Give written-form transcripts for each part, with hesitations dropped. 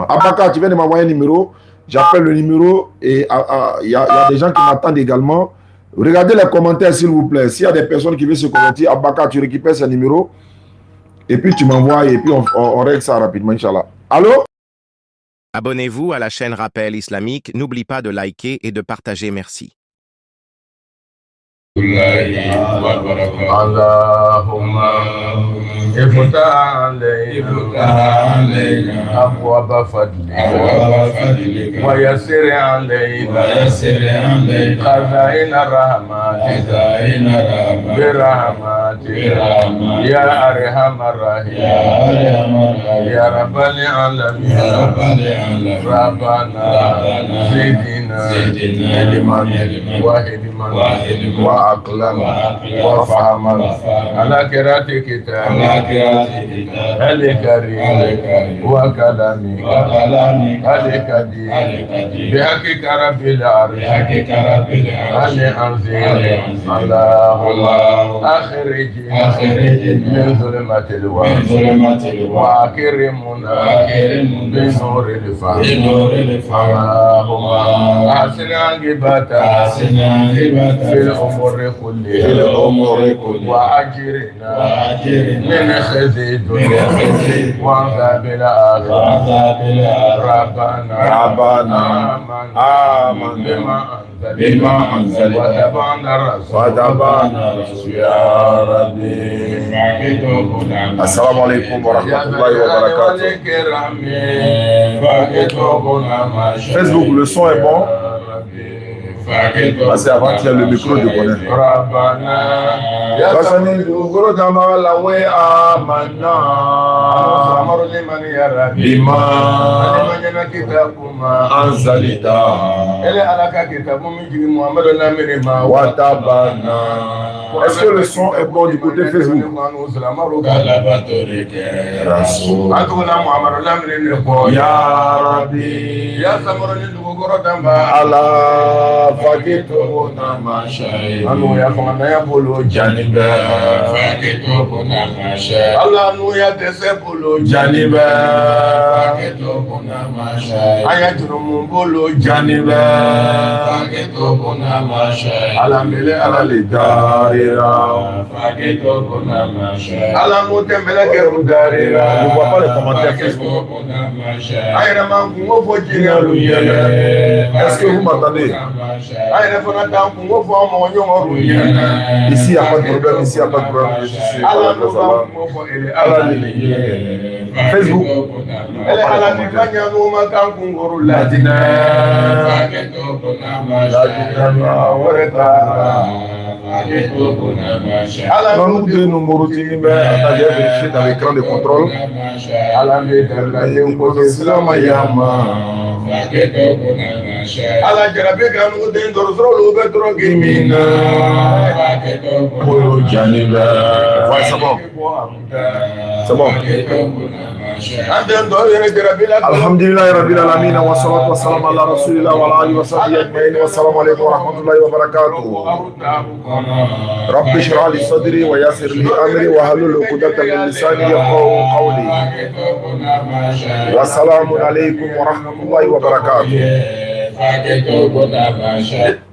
Abaka, tu viens de m'envoyer un numéro. J'appelle le numéro et il y a des gens qui m'attendent également. Regardez les commentaires, s'il vous plaît. S'il y a des personnes qui veulent se convertir, Abaka, tu récupères ce numéro et puis tu m'envoies et puis on règle ça rapidement, Inch'Allah. Allô? Abonnez-vous à la chaîne Rappel Islamique. N'oublie pas de liker et de partager. Merci. Allahumma iftah alayna abwaba fadlika wa yassir alayna khazaina rahmatika birahmatika ya arhamar rahimin ya rabbal alamin rabbana zidna ilman wa hilman وعقلا وفهما على قراءة كتابك الكريم وكلامك القديم بحقك رب العرش العظيم اللهم أخرج من ظلمة الوهم وأكرمنا بنور الفهم اللهم أحسن عاقبتنا في الأمور كلها وأجرنا من خزي الدنيا وعذاب الآخرة ربنا آمن بما أنزل وتبعنا الرسول يا ربي. السلام عليكم ورحمة الله وبركاته. Facebook, le son est bon. Parce qu'avant qu'il y ait le micro de bonheur. Est-ce que le son est bon du côté Facebook? Ya Rabbi Allah fakitubuna mashayi anu ya fana ya bolo janibe fakitubuna mashayi Allah nu ya tese bolo janibe fakitubuna mashayi ayaturum bolo janibe fakitubuna mashayi alamele alalidarira fakitubuna mashayi alamu tembele keru darira je vois pas les commentaires Facebook ayana mangu ngofo jinalu yele. Est-ce que vous m'entendez? Ici, il n'y a pas de problème. Ici, il n'y a pas de problème. Facebook. Nous deux numéros vérifier dans l'écran de contrôle. Ala jarabe kan ko den dorosoro lo be doro gimina polo janiba ouais c'est bon alhamdulillah rabbil alamin wa salatu wa salam ala rasulillah wa ala alihi wa sahbihi ajma'in wa assalamu alaykum wa rahmatullahi wa barakatuh rabbi shrah li sadri wa yassir li amri wa halul 'uqdatan min lisani yafqahu qawli wa assalamu alaykum wa rahmatullahi wa barakatuh.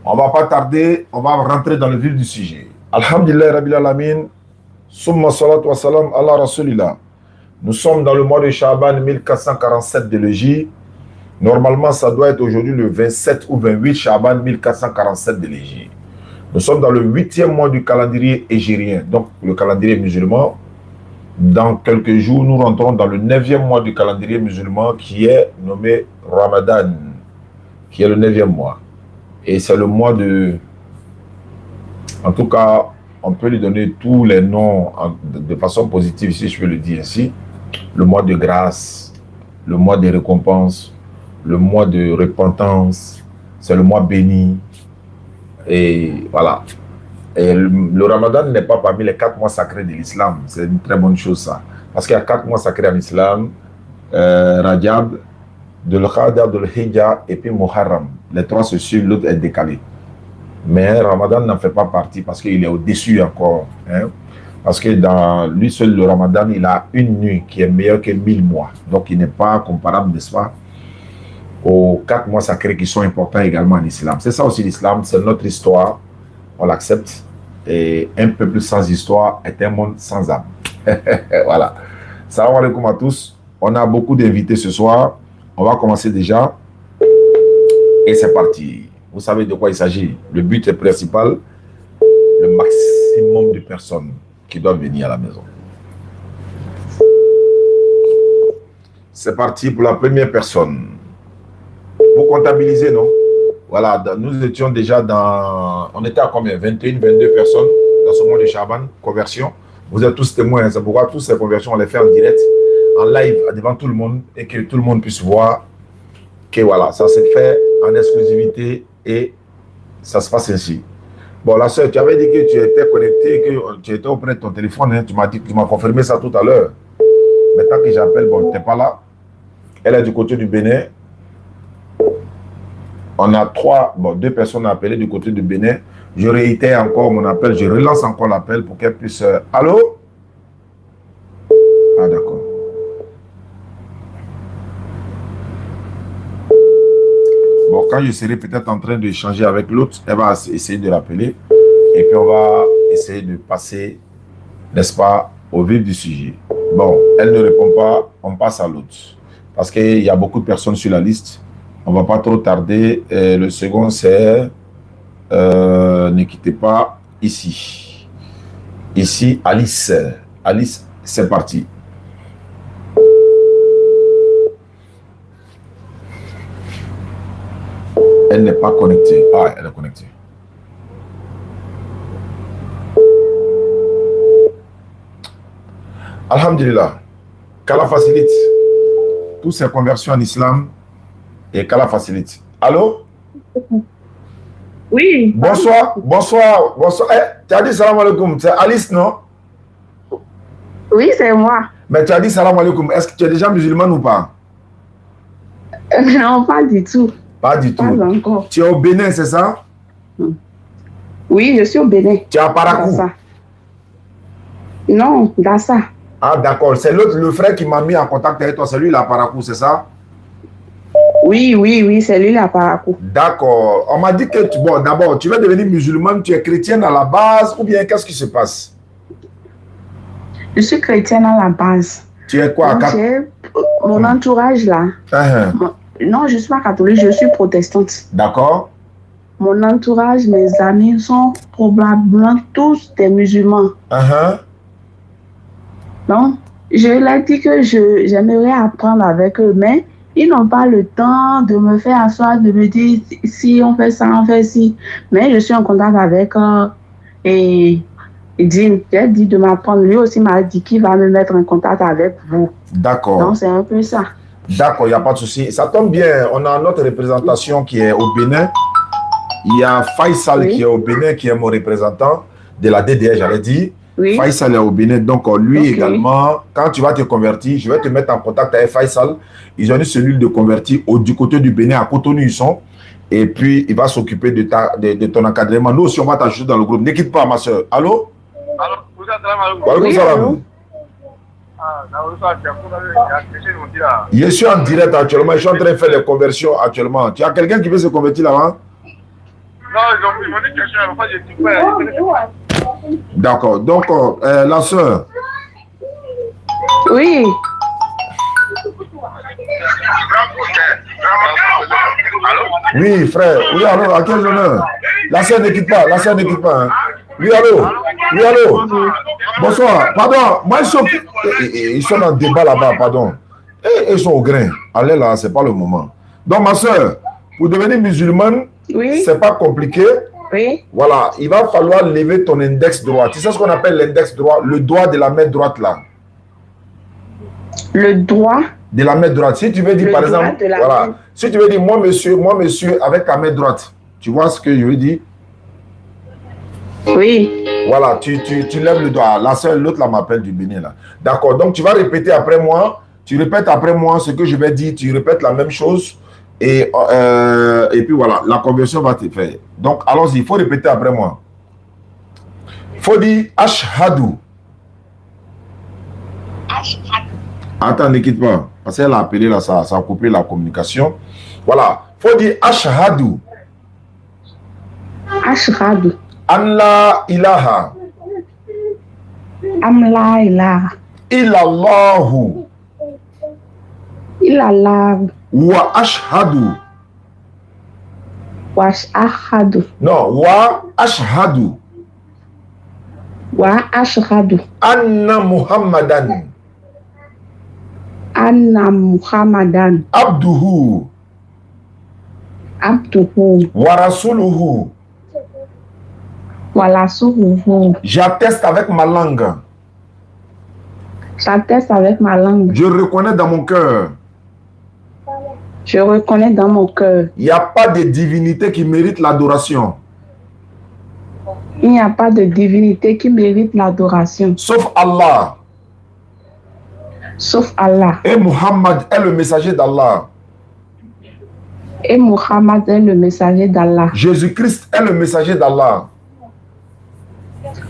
On va pas tarder, on va rentrer dans le vif du sujet. Alhamdulillah Rabbil Alamin, summa salatu wa salam ala rasulillah. Nous sommes dans le mois de Shaban 1447 de l'Hégire. Normalement, ça doit être aujourd'hui le 27 ou 28 Shaban 1447 de l'Hégire. Nous sommes dans le 8e mois du calendrier hégirien, donc le calendrier musulman. Dans quelques jours, nous rentrons dans le 9e mois du calendrier musulman qui est nommé Ramadan, qui est le 9e mois. Et c'est le mois de... En tout cas, on peut lui donner tous les noms de façon positive, si je peux le dire ainsi. Le mois de grâce, le mois de récompense, le mois de repentance, c'est le mois béni. Et voilà. Et le Ramadan n'est pas parmi les 4 mois sacrés de l'islam. C'est une très bonne chose, ça. Parce qu'il y a 4 mois sacrés en islam. Rajab, Dhul-Qa'dah, Dhul-Hijjah et puis Muharram. Les 3 se suivent, l'autre est décalé. Mais Ramadan n'en fait pas partie parce qu'il est au-dessus encore. Hein? Parce que dans lui seul, le Ramadan, il a une nuit qui est meilleure que 1000 mois. Donc, il n'est pas comparable, n'est-ce pas, aux 4 mois sacrés qui sont importants également en islam. C'est ça aussi l'islam, c'est notre histoire, on l'accepte. Et un peuple sans histoire est un monde sans âme. Voilà. Salam alaikum à tous. On a beaucoup d'invités ce soir. On va commencer déjà. Et c'est parti. Vous savez de quoi il s'agit. Le but est principal, le maximum de personnes qui doivent venir à la maison. C'est parti pour la première personne. Vous comptabilisez, non? Voilà, nous étions déjà dans... On était à combien? 21, 22 personnes dans ce mois de Chaban, conversion. Vous êtes tous témoins, c'est pourquoi toutes ces conversions, on les fait en direct, en live, devant tout le monde, et que tout le monde puisse voir que voilà, ça se fait en exclusivité et ça se passe ainsi. Bon, la sœur, tu avais dit que tu étais connecté, que tu étais auprès de ton téléphone, hein, tu m'as confirmé ça tout à l'heure. Maintenant que j'appelle, bon, tu n'es pas là. Elle est du côté du Bénin. On a deux personnes à appeler du côté du Bénin. Je réitère encore mon appel, je relance encore l'appel pour qu'elle puisse... Allô? Ah, d'accord. Bon, quand je serai peut-être en train d'échanger avec l'autre, elle va essayer de l'appeler. Et puis, on va essayer de passer, n'est-ce pas, au vif du sujet. Bon, elle ne répond pas, on passe à l'autre. Parce qu'il y a beaucoup de personnes sur la liste. On ne va pas trop tarder. Le second, c'est... ne quittez pas ici. Ici, Alice. Alice, c'est parti. Elle n'est pas connectée. Ah, elle est connectée. Alhamdulillah. Qu'Allah facilite toutes ces conversions en islam et qu'Allah facilite. Allô? Oui. Bonsoir, bonsoir, bonsoir. Eh, tu as dit salam alaikum. C'est Alice, non? Oui, c'est moi. Mais tu as dit salam alaikum. Est-ce que tu es déjà musulmane ou pas? Non, pas du tout. Pas du tout. Pas encore. Tu es au Bénin, c'est ça? Oui, je suis au Bénin. Tu es à Parakou? Dassa. Non, Dassa. Ah, d'accord. C'est l'autre, le frère qui m'a mis en contact avec toi. C'est lui, là, à Parakou, c'est ça? Oui, c'est lui, là, à Parakou. D'accord. On m'a dit que, bon, d'abord, tu vas devenir musulmane, tu es chrétienne à la base, ou bien qu'est-ce qui se passe? Je suis chrétienne à la base. Tu es quoi? Mon entourage, là. Non, je ne suis pas catholique, je suis protestante. D'accord. Mon entourage, mes amis sont probablement tous des musulmans. Donc, je leur dis que j'aimerais apprendre avec eux, mais ils n'ont pas le temps de me faire asseoir, de me dire si on fait ça, on fait ci. Mais je suis en contact avec eux et Jim, j'ai dit de m'apprendre. Lui aussi m'a dit qu'il va me mettre en contact avec vous. D'accord. Donc, c'est un peu ça. D'accord, il n'y a pas de souci. Ça tombe bien. On a notre représentation qui est au Bénin. Il y a Faisal qui est au Bénin, qui est mon représentant de la DDR, j'allais dire. Oui. Faisal est au Bénin. Donc, lui également, quand tu vas te convertir, je vais te mettre en contact avec Faisal. Ils ont une cellule de convertis du côté du Bénin, à Cotonou, ils sont. Et puis, il va s'occuper de ton encadrement. Nous aussi, on va t'ajouter dans le groupe. Ne quitte pas, ma soeur. Allô? Allô? Oui, allô? Je suis en direct actuellement, je suis en train de faire les conversions actuellement. Tu as quelqu'un qui veut se convertir là-bas? Non, ils m'ont dit quelque chose. D'accord, donc la soeur. Oui. Oui, frère. Oui, allô, à quel honneur? La soeur ne quitte pas, la soeur ne quitte pas. Hein. Oui, allô? Oui, allô? Bonsoir. Pardon, moi, ils sont en débat là-bas, pardon. Et ils sont au grain. Allez là, c'est pas le moment. Donc, ma soeur, pour devenir musulmane, Oui. c'est pas compliqué. Oui. Voilà, il va falloir lever ton index droit. Tu sais ce qu'on appelle l'index droit? Le doigt de la main droite là. Le doigt de la main droite. Si tu veux dire, par exemple, voilà, si tu veux dire, moi, monsieur, avec ta main droite, tu vois ce que je veux dire? Oui. Voilà, tu lèves le doigt. La seule, l'autre là m'appelle du Bénin là. D'accord, donc tu vas répéter après moi. Tu répètes après moi ce que je vais dire. Tu répètes la même chose. Et puis voilà, la conversion va te faire. Donc, allons-y, il faut répéter après moi. Il faut dire Ashhadu. Attends, ne quitte pas. Parce qu'elle a appelé là, ça a coupé la communication. Voilà. Faut dire ashhadu. Ashhadu. An la ilaha. Am la ilaha. Illallahu. Illallah. Wa ashhadu. Wa ashhadu. Non, wa ashhadu. Wa ashhadu. Anna Muhammadan. Anna Muhammadan. Abduhu. Abduhu. Wa rasuluhu. Wa rasuluhu. J'atteste avec ma langue. J'atteste avec ma langue. Je reconnais dans mon cœur. Je reconnais dans mon cœur. Il n'y a pas de divinité qui mérite l'adoration. Il n'y a pas de divinité qui mérite l'adoration. Sauf Allah. Sauf Allah. Et Muhammad est le messager d'Allah. Et Muhammad est le messager d'Allah. Jésus-Christ est le messager d'Allah.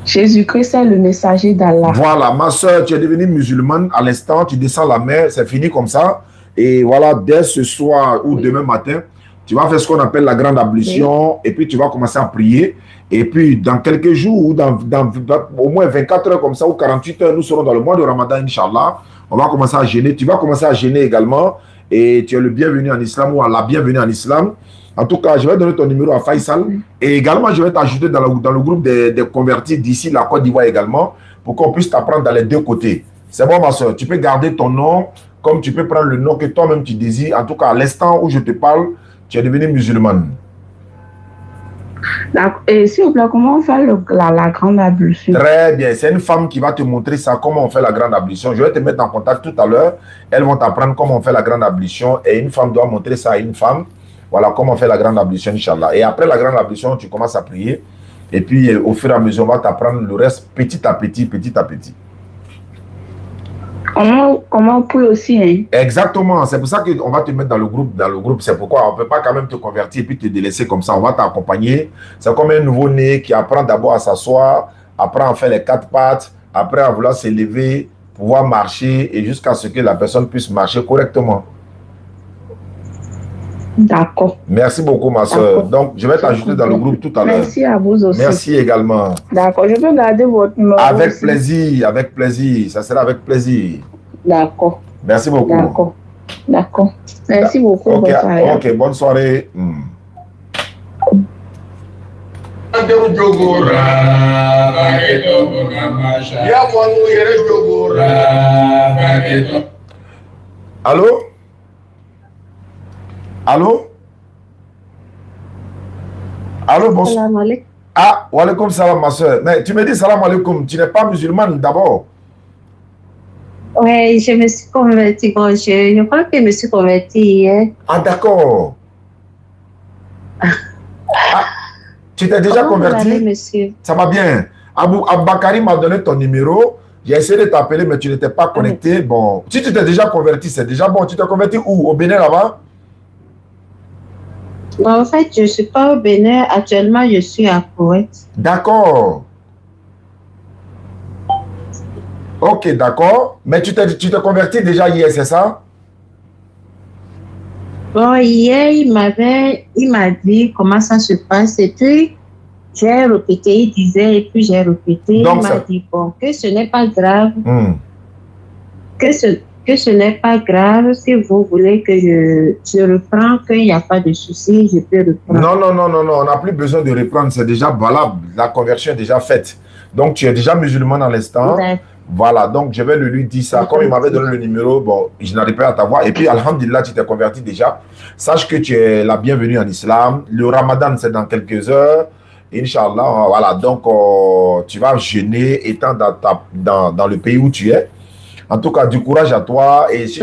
Jésus-Christ est le messager d'Allah. Voilà, ma soeur, tu es devenue musulmane à l'instant, tu descends la mer, c'est fini comme ça. Et voilà, dès ce soir ou demain matin, tu vas faire ce qu'on appelle la grande ablution et puis tu vas commencer à prier. Et puis, dans quelques jours ou dans au moins 24 heures comme ça ou 48 heures, nous serons dans le mois de Ramadan, Inch'Allah. On va commencer à jeûner. Tu vas commencer à jeûner également. Et tu es le bienvenu en islam ou la bienvenue en islam. En tout cas, je vais donner ton numéro à Faisal. Et également, je vais t'ajouter dans le groupe des convertis d'ici la Côte d'Ivoire également pour qu'on puisse t'apprendre dans les deux côtés. C'est bon, ma soeur. Tu peux garder ton nom comme tu peux prendre le nom que toi-même tu désires. En tout cas, à l'instant où je te parle, tu es devenu musulmane. Et s'il vous plaît, comment on fait la grande ablution? Très bien. C'est une femme qui va te montrer ça, comment on fait la grande ablution. Je vais te mettre en contact tout à l'heure. Elles vont t'apprendre comment on fait la grande ablution. Et une femme doit montrer ça à une femme. Voilà comment on fait la grande ablution, Inch'Allah. Et après la grande ablution, tu commences à prier. Et puis, au fur et à mesure, on va t'apprendre le reste petit à petit, petit à petit. Comment on prie aussi, hein? Exactement. C'est pour ça qu'on va te mettre dans le groupe. C'est pourquoi on ne peut pas quand même te convertir et puis te délaisser comme ça. On va t'accompagner. C'est comme un nouveau-né qui apprend d'abord à s'asseoir, apprend à faire les 4 pattes, après à vouloir s'élever, pouvoir marcher et jusqu'à ce que la personne puisse marcher correctement. D'accord. Merci beaucoup, ma soeur. Donc, je vais t'ajouter dans le groupe tout à l'heure. Merci à vous aussi. Merci également. D'accord. Je peux garder votre numéro Avec aussi. plaisir, avec plaisir. Ça sera avec plaisir. D'accord. Merci beaucoup. D'accord. D'accord. Merci beaucoup. Ok, Bonne soirée. ok, bonne soirée. Allô? Allô? Allô, bonsoir. Salam alaikum. Ah, wa alaikum salam, ma soeur. Mais tu me dis salam alaikum, tu n'es pas musulmane d'abord. Oui, je me suis convertie. Bon, je crois que je me suis convertie hier. Ah, d'accord. Ah, tu t'es déjà Comment vous allez, converti? monsieur? Ça va bien. Aboubakari m'a donné ton numéro. J'ai essayé de t'appeler, mais tu n'étais pas connecté. Bon, si tu t'es déjà converti, c'est déjà bon. Tu t'es converti où? Au Bénin là-bas? Bon, en fait, je ne suis pas au Bénin. Actuellement, je suis à Koweït. D'accord. Ok, d'accord. Mais tu t'es converti déjà hier, c'est ça? Bon, hier, il m'a dit comment ça se passe. Et puis, j'ai répété, il disait, et puis j'ai répété. Donc, il m'a dit, bon, que ce n'est pas grave. Que ce n'est pas grave. Si vous voulez que je reprends, qu'il n'y a pas de souci, je peux reprendre. Non, on n'a plus besoin de reprendre, c'est déjà valable, la conversion est déjà faite. Donc tu es déjà musulman à l'instant. Voilà, donc je vais lui dire ça. Comme il m'avait donné le numéro, bon, je n'arrive pas à t'avoir. Et puis, alhamdulillah, tu t'es converti déjà. Sache que tu es la bienvenue en islam. Le ramadan, c'est dans quelques heures. Inch'Allah, voilà, donc tu vas jeûner étant dans le pays où tu es. En tout cas, du courage à toi. Et si,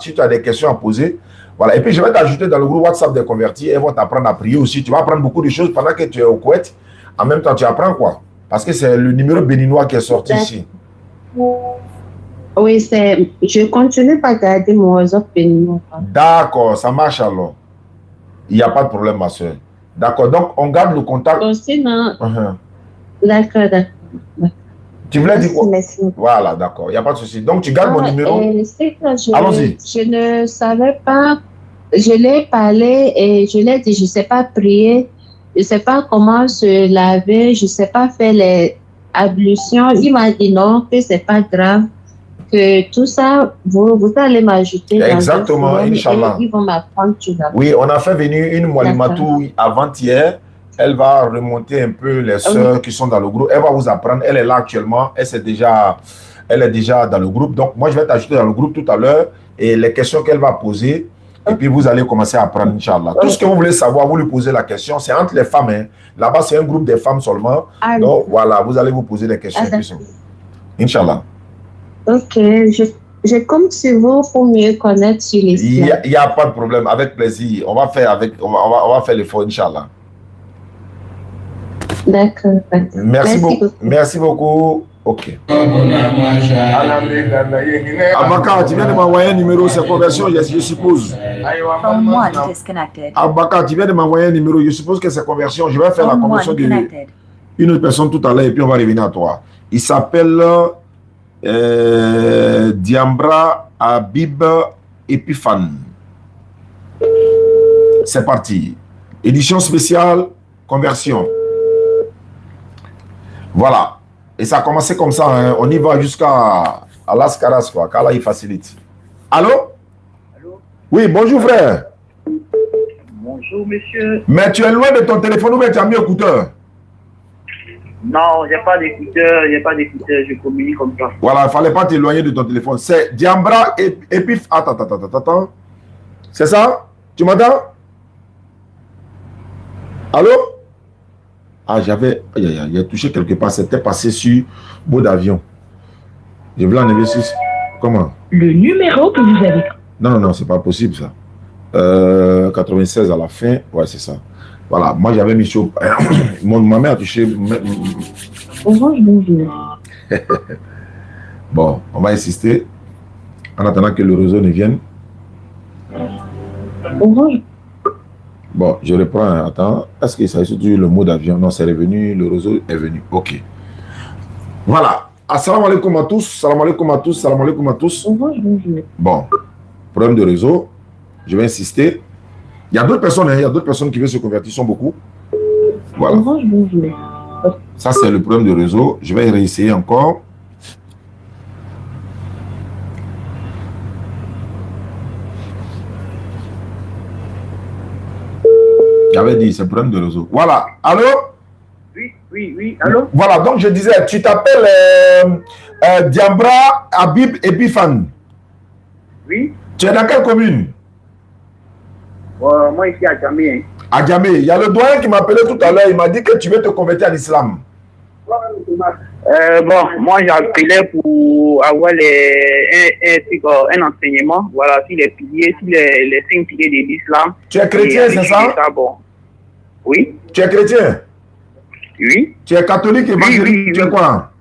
si tu as des questions à poser, voilà. Et puis, je vais t'ajouter dans le groupe WhatsApp des convertis. Elles vont t'apprendre à prier aussi. Tu vas apprendre beaucoup de choses pendant que tu es au Koweït. En même temps, tu apprends quoi? Parce que c'est le numéro béninois qui est sorti ici. Oui, je continue par garder mon réseau béninois. D'accord, ça marche alors. Il n'y a pas de problème, ma soeur. D'accord, donc on garde le contact. Bon, sinon, d'accord. Tu voulais dire quoi? Merci. Voilà, d'accord, il n'y a pas de souci. Donc, tu gardes mon numéro. C'est que Allons-y. je ne savais pas, je l'ai parlé et je l'ai dit, je ne sais pas prier, je ne sais pas comment se laver, je ne sais pas faire les ablutions. Il m'a dit non, que ce n'est pas grave, que tout ça, vous allez m'ajouter. Exactement, Inch'Allah. Ils vont m'apprendre tout ça. Oui, on a fait venir une Moualimatou avant-hier. Elle va remonter un peu les sœurs qui sont dans le groupe. Elle va vous apprendre. Elle est là actuellement. Elle est déjà dans le groupe. Donc, moi, je vais t'ajouter dans le groupe tout à l'heure. Et les questions qu'elle va poser. Et puis, vous allez commencer à apprendre, Inch'Allah. Tout ce que vous voulez savoir, vous lui posez la question. C'est entre les femmes. Hein. Là-bas, c'est un groupe de femmes seulement. Donc, voilà, vous allez vous poser des questions. Inch'Allah. Ok, je compte sur vous pour mieux connaître sur l'islam. Il n'y a pas de problème. Avec plaisir. On va faire l'effort, Inch'Allah. D'accord. Merci beaucoup. Merci beaucoup. Ok. Abaka, tu viens de m'envoyer un numéro, c'est conversion, je suppose. Abaka, tu viens de m'envoyer un numéro, je suppose que c'est conversion. Je vais faire la conversion d'une autre personne tout à l'heure et puis on va revenir à toi. Il s'appelle Diambra Habib Epiphan. C'est parti. Édition spéciale, conversion. Voilà. Et ça a commencé comme ça. Hein. On y va jusqu'à Las Caras, quoi. Qu'Allah, il facilite. Allô? Allô? Oui, bonjour, frère. Bonjour, monsieur. Mais tu es loin de ton téléphone ou bien tu as mis écouteur? Non, j'ai pas d'écouteur, je communique comme ça. Voilà, il ne fallait pas t'éloigner de ton téléphone. C'est Diambra Epif. Attends. C'est ça? Tu m'entends? Allô? Ah, j'ai touché quelque part. C'était passé sur mot d'avion. Je voulais enlever sur... Comment? Le numéro que vous avez... Non, c'est pas possible ça. 96 à la fin. Ouais, c'est ça. Voilà, moi j'avais mis sur... Ma mère a touché... Orange, bonjour. Bon, on va insister. En attendant que le réseau ne vienne. Orange. Bon, je reprends. Attends. Est-ce que ça a surtout le mot d'avion? Non, c'est revenu. Le réseau est venu. Ok. Voilà. Assalamu alaikum à tous. Salam alaikum à tous. Salam alaikum à tous. Orange, bonjour. Bon. Problème de réseau. Je vais insister. Il y a d'autres personnes. Il y a d'autres personnes qui veulent se convertir. Ils sont beaucoup. Voilà. Orange, bonjour. Ça, c'est le problème de réseau. Je vais réessayer encore. J'avais dit, c'est le problème de réseau. Voilà. Allô? Oui. Allô? Voilà, donc je disais, tu t'appelles Diambra Habib Epiphan. Oui. Tu es dans quelle commune? Moi, ici à Djamé. Hein. À Djamé. Il y a le doyen qui m'a appelé tout à l'heure. Il m'a dit que tu veux te convertir à l'islam. Bon, moi, j'appelais pour avoir un enseignement, voilà, sur les piliers, sur les 5 piliers de l'islam. Tu es chrétien, c'est ça? Bon. Oui. Tu es chrétien? Oui. Tu es catholique, évangélique, tu es quoi?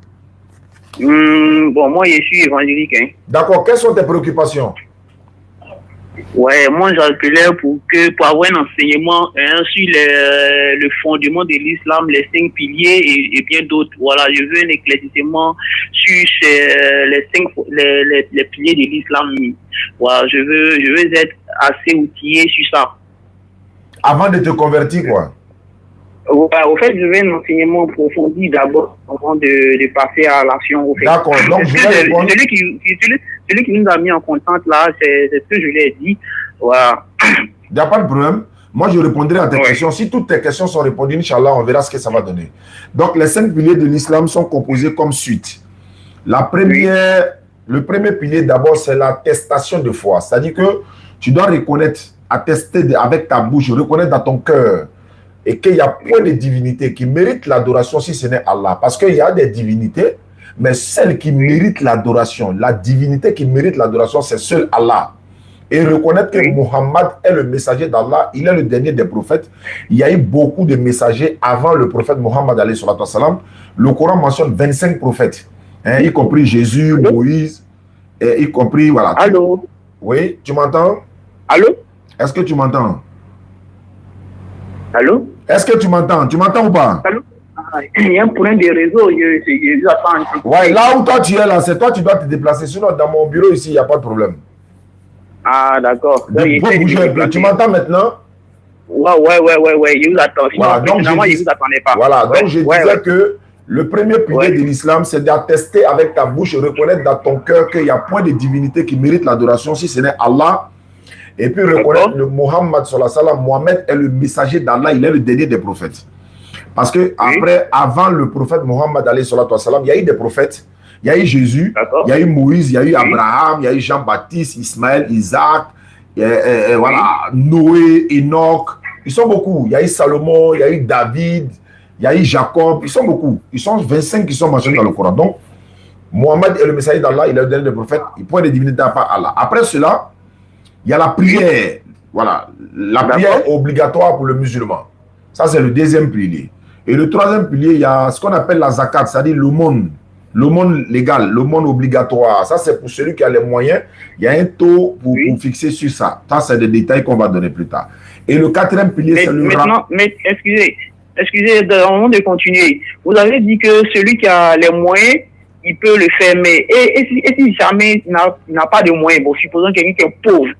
Bon, moi, je suis évangélique. Hein. D'accord, quelles sont tes préoccupations? Ouais, moi j'appelais pour avoir un enseignement sur le fondement de l'islam, les 5 piliers et bien d'autres. Voilà, je veux un éclaircissement sur les piliers de l'islam. Voilà, je veux être assez outillé sur ça. Avant de te convertir, quoi? Ouais, au fait, je veux un enseignement approfondi d'abord avant de passer à l'action. D'accord, donc je vais répondre. Celui qui nous a mis en contact là, c'est ce que je lui ai dit. Voilà. Il n'y a pas de problème. Moi, je répondrai à tes questions. Si toutes tes questions sont répondues, Inch'Allah, on verra ce que ça va donner. Donc, les 5 piliers de l'islam sont composés comme suite. Le premier pilier, d'abord, c'est l'attestation de foi. C'est-à-dire que tu dois reconnaître, attester avec ta bouche, reconnaître dans ton cœur et qu'il y a point de divinité qui mérite l'adoration si ce n'est Allah. Parce qu'il y a des divinités, mais celle qui mérite l'adoration, la divinité qui mérite l'adoration, c'est seul Allah. Et reconnaître que Muhammad est le messager d'Allah, il est le dernier des prophètes. Il y a eu beaucoup de messagers avant le prophète Muhammad alayhi salatu wassalam. Le Coran mentionne 25 prophètes, hein, y compris Jésus, Moïse, et y compris, voilà. Allô? Oui, tu m'entends? Allô? Est-ce que tu m'entends? Allô? Est-ce que tu m'entends? Tu m'entends ou pas? Allô? il y a un problème de réseau. Je attends. Ouais, là où toi tu es là, c'est toi tu dois te déplacer. Sinon, dans mon bureau ici, il n'y a pas de problème. Ah, d'accord. Bouger un peu. Tu m'entends maintenant? Ouais, je vous attends. Sinon, Voilà, donc finalement, je ne vous attendais pas. Voilà, Ouais, donc je disais que le premier pilier de l'islam, c'est d'attester avec ta bouche, reconnaître dans ton cœur qu'il n'y a point de divinité qui mérite l'adoration si ce n'est Allah. Et puis reconnaître le Muhammad sallallahu alayhi wa sallam, Mohammed est le messager d'Allah, il est le dernier des prophètes. Parce que après, avant le prophète Muhammad alayhi wa sallam, il y a eu des prophètes. Il y a eu Jésus, il y a eu Moïse, il y a eu Abraham, il y a eu Jean-Baptiste, Ismaël, Isaac, voilà, Noé, Enoch. Ils sont beaucoup. Il y a eu Salomon, il y a eu David, il y a eu Jacob. Ils sont beaucoup. Ils sont 25 qui sont mentionnés dans le Coran. Donc, Mohammed est le messager d'Allah, il est le dernier des prophètes. Il point de divinité à part Allah. Après cela, il y a la prière. Voilà, la prière obligatoire pour le musulman. Ça, c'est le deuxième pilier. Et le troisième pilier, il y a ce qu'on appelle la zakat, c'est-à-dire l'aumône légal, l'aumône obligatoire. Ça, c'est pour celui qui a les moyens. Il y a un taux pour fixer sur ça. Ça, c'est des détails qu'on va donner plus tard. Et le quatrième pilier, c'est le maintenant, mais excusez, avant de continuer, vous avez dit que celui qui a les moyens, il peut le faire, mais et si jamais il n'a pas de moyens, bon, supposons quelqu'un qui est pauvre,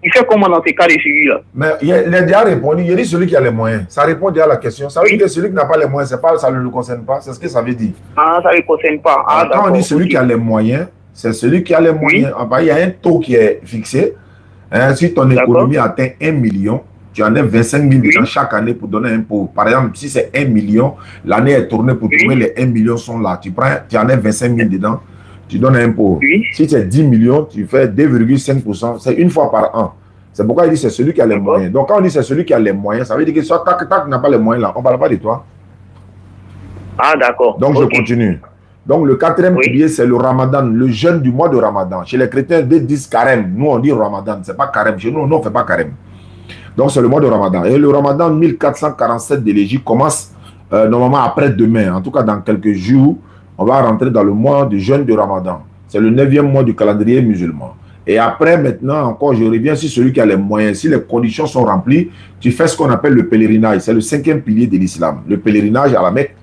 il fait comment dans ces cas de figure-là? Mais il a déjà répondu, il a dit celui qui a les moyens. Ça répond déjà à la question. Ça veut dire que celui qui n'a pas les moyens, ça ne le concerne pas. C'est ce que ça veut dire. Ah, ça ne le concerne pas. Ah, quand on dit celui qui a les moyens, c'est celui qui a les moyens. Enfin, il y a un taux qui est fixé. Hein, si ton économie atteint 1 million, tu en as 25 000 dedans chaque année pour donner un pot. Par exemple, si c'est 1 million, l'année est tournée pour trouver les 1 million sont là. Tu en as 25 000 dedans, tu donnes un pot. Si c'est 10 millions, tu fais 2,5%. C'est une fois par an. C'est pourquoi il dit c'est celui qui a les moyens. Donc quand on dit c'est celui qui a les moyens, ça veut dire que soit tu n'as pas les moyens là, on ne parle pas de toi. Ah d'accord. Donc je continue. Donc le quatrième pilier, c'est le Ramadan, le jeûne du mois de Ramadan. Chez les chrétiens, ils disent carême. Nous on dit Ramadan, c'est pas carême. Chez nous, on ne fait pas carême. Donc c'est le mois de Ramadan. Et le Ramadan 1447 de l'Égypte commence normalement après-demain. En tout cas dans quelques jours, on va rentrer dans le mois de jeûne de Ramadan. C'est le 9e mois du calendrier musulman. Et après, maintenant, encore, je reviens sur celui qui a les moyens. Si les conditions sont remplies, tu fais ce qu'on appelle le pèlerinage. C'est le 5e pilier de l'islam. Le pèlerinage à la Mecque,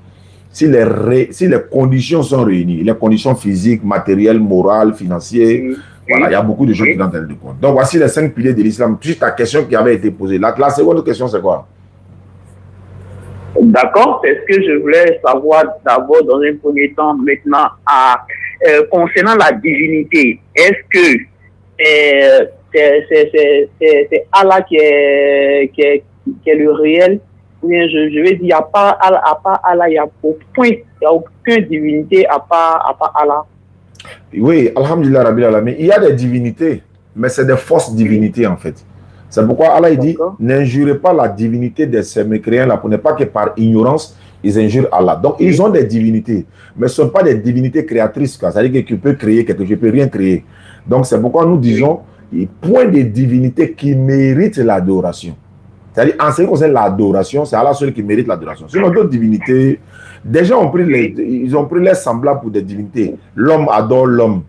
si les conditions sont réunies, les conditions physiques, matérielles, morales, financières, voilà, il y a beaucoup de choses qui rentrent de compte. Donc, voici les 5 piliers de l'islam. Juste ta question qui avait été posée. La seconde question, c'est quoi? D'accord, c'est ce que je voulais savoir d'abord dans un premier temps. Maintenant, concernant la divinité, est-ce que c'est Allah qui est le réel? Ou bien je vais dire, il n'y a pas Allah, il n'y a aucune divinité à part Allah. Oui, alhamdulillah rabbil alamin. Il y a des divinités, mais c'est des fausses divinités en fait. C'est pourquoi Allah il dit, n'injurez pas la divinité de ces mécréants là, pour ne pas que par ignorance, ils injurent Allah. Donc ils ont des divinités, mais ce ne sont pas des divinités créatrices. C'est-à-dire que tu peux créer quelque chose, je ne peux rien créer. Donc c'est pourquoi nous disons, point de divinité qui mérite l'adoration. C'est-à-dire, en ce qui concerne l'adoration, c'est Allah seul qui mérite l'adoration. Sinon, d'autres divinités, des gens ont pris les semblables pour des divinités. L'homme adore l'homme.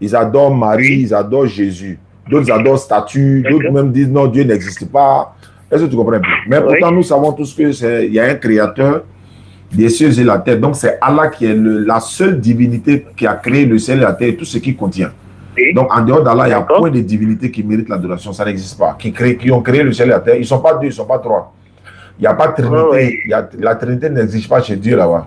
Ils adorent Marie, ils adorent Jésus. D'autres adorent statues, d'autres même disent non, Dieu n'existe pas. Est-ce que tu comprends bien? Mais pourtant, nous savons tous qu'il y a un créateur des cieux et la terre. Donc, c'est Allah qui est la seule divinité qui a créé le ciel et la terre et tout ce qui contient. Donc, en dehors d'Allah, il y a point de divinité qui mérite l'adoration. Ça n'existe pas. Qui ont créé le ciel et la terre. Ils ne sont pas deux, ils ne sont pas trois. Il n'y a pas de Trinité. La Trinité n'existe pas chez Dieu là-bas.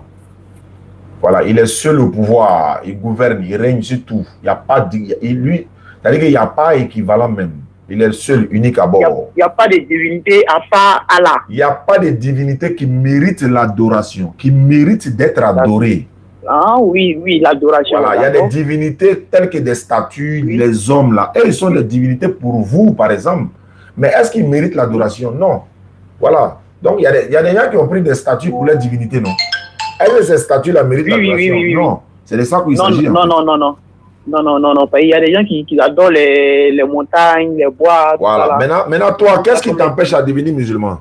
Voilà, il est seul au pouvoir. Il gouverne, il règne sur tout. Il n'y a pas lui, c'est-à-dire qu'il n'y a pas équivalent même. Il est le seul, unique à bord. Il n'y a pas de divinité à part Allah. Il n'y a pas de divinité qui mérite l'adoration, qui mérite d'être adorée. Ah oui, l'adoration. Voilà, il y a des divinités telles que des statues, les hommes là. Et ils sont des divinités pour vous, par exemple. Mais est-ce qu'ils méritent l'adoration? Non. Voilà. Donc, il y a des gens qui ont pris des statues pour leur divinité, non? Est-ce que ces statues-là méritent l'adoration? Non. C'est de ça qu'il s'agit. Non. Il y a des gens qui adorent les montagnes, les bois. Voilà. Maintenant, toi, qu'est-ce qui t'empêche à devenir musulman?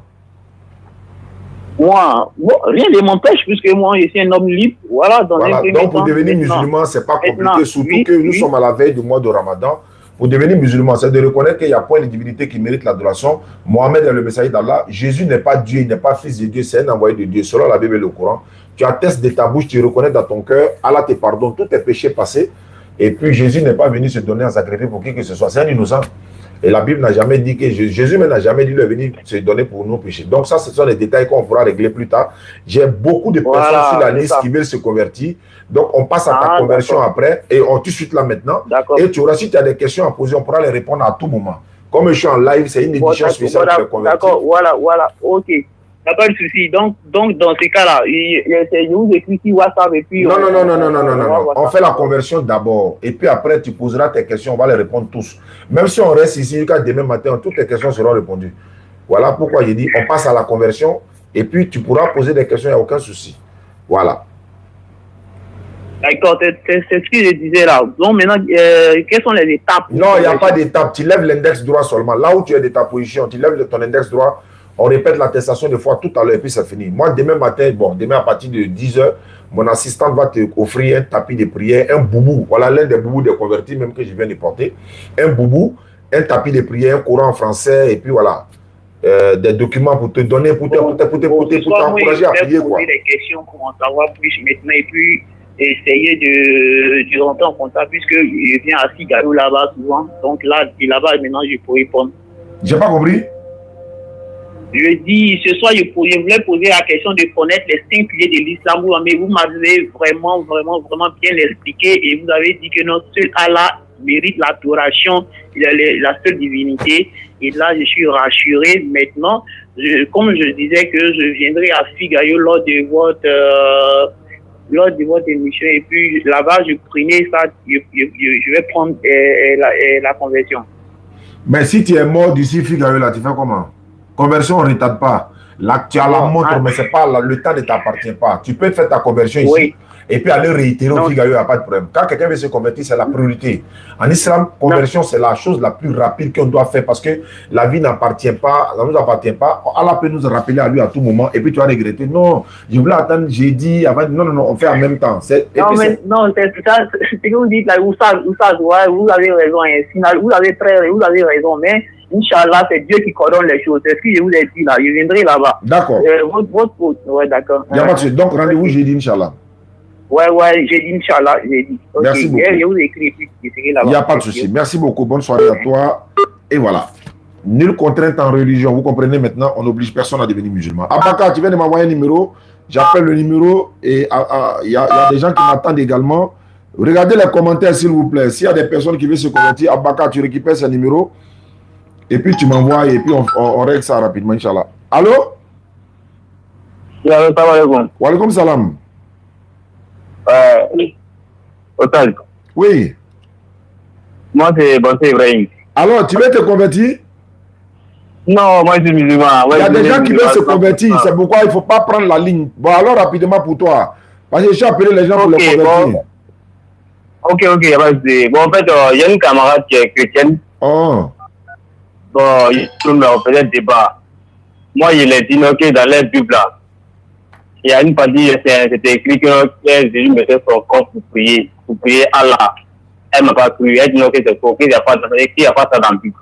Moi, rien ne m'empêche, puisque moi, je suis un homme libre. Voilà, donc, pour devenir musulman, ce n'est pas compliqué, surtout que nous sommes à la veille du mois de Ramadan. Pour devenir musulman, c'est de reconnaître qu'il n'y a point de divinité qui mérite l'adoration. Mohammed est le messager d'Allah. Jésus n'est pas Dieu, il n'est pas fils de Dieu, c'est un envoyé de Dieu. Selon la Bible et le Coran, tu attestes de ta bouche, tu reconnais dans ton cœur, Allah te pardonne tous tes péchés passés. Et puis Jésus n'est pas venu se donner en sacrifice pour qui que ce soit. C'est un innocent. Et la Bible n'a jamais dit que Jésus n'a jamais dit qu'il est venu se donner pour nos péchés. Donc ça, ce sont les détails qu'on pourra régler plus tard. J'ai beaucoup de personnes sur la liste qui veulent se convertir. Donc on passe à ta conversion après et on tout de suite là maintenant. Et tu auras, si tu as des questions à poser, on pourra les répondre à tout moment. Comme je suis en live, c'est une édition spéciale pour les convertir. D'accord, voilà, ok. Il n'y a pas de souci. Donc, dans ces cas-là, je vous écris sur WhatsApp et puis... Non. On fait la conversion d'abord. Et puis après, tu poseras tes questions. On va les répondre tous. Même si on reste ici jusqu'à demain matin, toutes les questions seront répondues. Voilà pourquoi j'ai dit, on passe à la conversion. Et puis, tu pourras poser des questions, il n'y a aucun souci. Voilà. D'accord, c'est ce que je disais là. Donc maintenant, quelles sont les étapes? Non, il n'y a pas d'étape. Tu lèves l'index droit seulement. Là où tu es de ta position, tu lèves ton index droit. On répète l'attestation de foi tout à l'heure et puis c'est fini. Moi, demain matin, demain à partir de 10h, mon assistante va te offrir un tapis de prière, un boubou. Voilà l'un des boubous des convertis, même que je viens de porter. Un boubou, un tapis de prière, un courant en français et puis voilà. Des documents pour te donner, pour t'encourager à prier. Poser des questions pour en savoir plus maintenant et puis essayer de rentrer en contact puisque je viens à Figaro là-bas souvent. Donc là maintenant, je peux répondre. J'ai pas compris. Je dis, ce soir, je voulais poser la question de connaître les 5 piliers de l'islam, mais vous m'avez vraiment bien expliqué et vous avez dit que notre seul Allah mérite l'adoration, la seule divinité. Et là, je suis rassuré. Maintenant, comme je disais que je viendrai à Figaro lors de votre émission et puis là-bas, je prenais ça, je vais prendre la conversion. Mais si tu es mort d'ici Figaro, là, tu fais comment? Conversion, on ne retarde pas. Là, tu as la montre, mais c'est pas le temps ne t'appartient pas. Tu peux faire ta conversion ici et puis aller réitérer au Figaro, il n'y a pas de problème. Quand quelqu'un veut se convertir, c'est la priorité. En islam, conversion, c'est la chose la plus rapide qu'on doit faire parce que la vie n'appartient pas, ça ne nous appartient pas. Allah peut nous rappeler à lui à tout moment et puis tu vas regretter. Non, je voulais attendre, j'ai dit avant. Non, on fait en même temps. C'est ça, ce que vous dites là, vous avez raison. Vous avez raison, mais Inch'Allah, c'est Dieu qui coordonne les choses. C'est ce que je vous ai dit là. Je viendrai là-bas. D'accord. Ouais, d'accord. Donc, rendez-vous jeudi, Inch'Allah. Ouais, jeudi, Inch'Allah. Jeudi. Okay. Merci beaucoup. Je vous écris et puis je serai là-bas. Il n'y a pas de souci. Merci beaucoup. Bonne soirée à toi. Et voilà. Nulle contrainte en religion. Vous comprenez maintenant, on n'oblige personne à devenir musulman. Abaka, tu viens de m'envoyer un numéro. J'appelle le numéro et il y a des gens qui m'attendent également. Regardez les commentaires, s'il vous plaît. S'il y a des personnes qui veulent se convertir, Abaka, tu récupères ce numéro. Et puis tu m'envoies et puis on règle ça rapidement, Inch'Allah. Allô? Salam alaikum. Wa alaikum salam. Otal. Oui. Moi, c'est Bansé Ibrahim. Alors, tu veux te convertir? Non, moi, je suis musulman. Il y a des gens qui veulent se convertir. C'est pourquoi il ne faut pas prendre la ligne. Bon, alors rapidement pour toi. Parce que je suis appelé les gens pour les convertir. Ok, bon, en fait, il y a une camarade qui est chrétienne. Oh. Bon, on faisait débat. Moi, il est dit que dans les Bibles, là, il y a une partie, c'était écrit que Jésus mettait son corps pour prier Allah. Elle m'a pas cru. Elle dit que c'est faux, qu'il n'y a pas ça dans la Bible.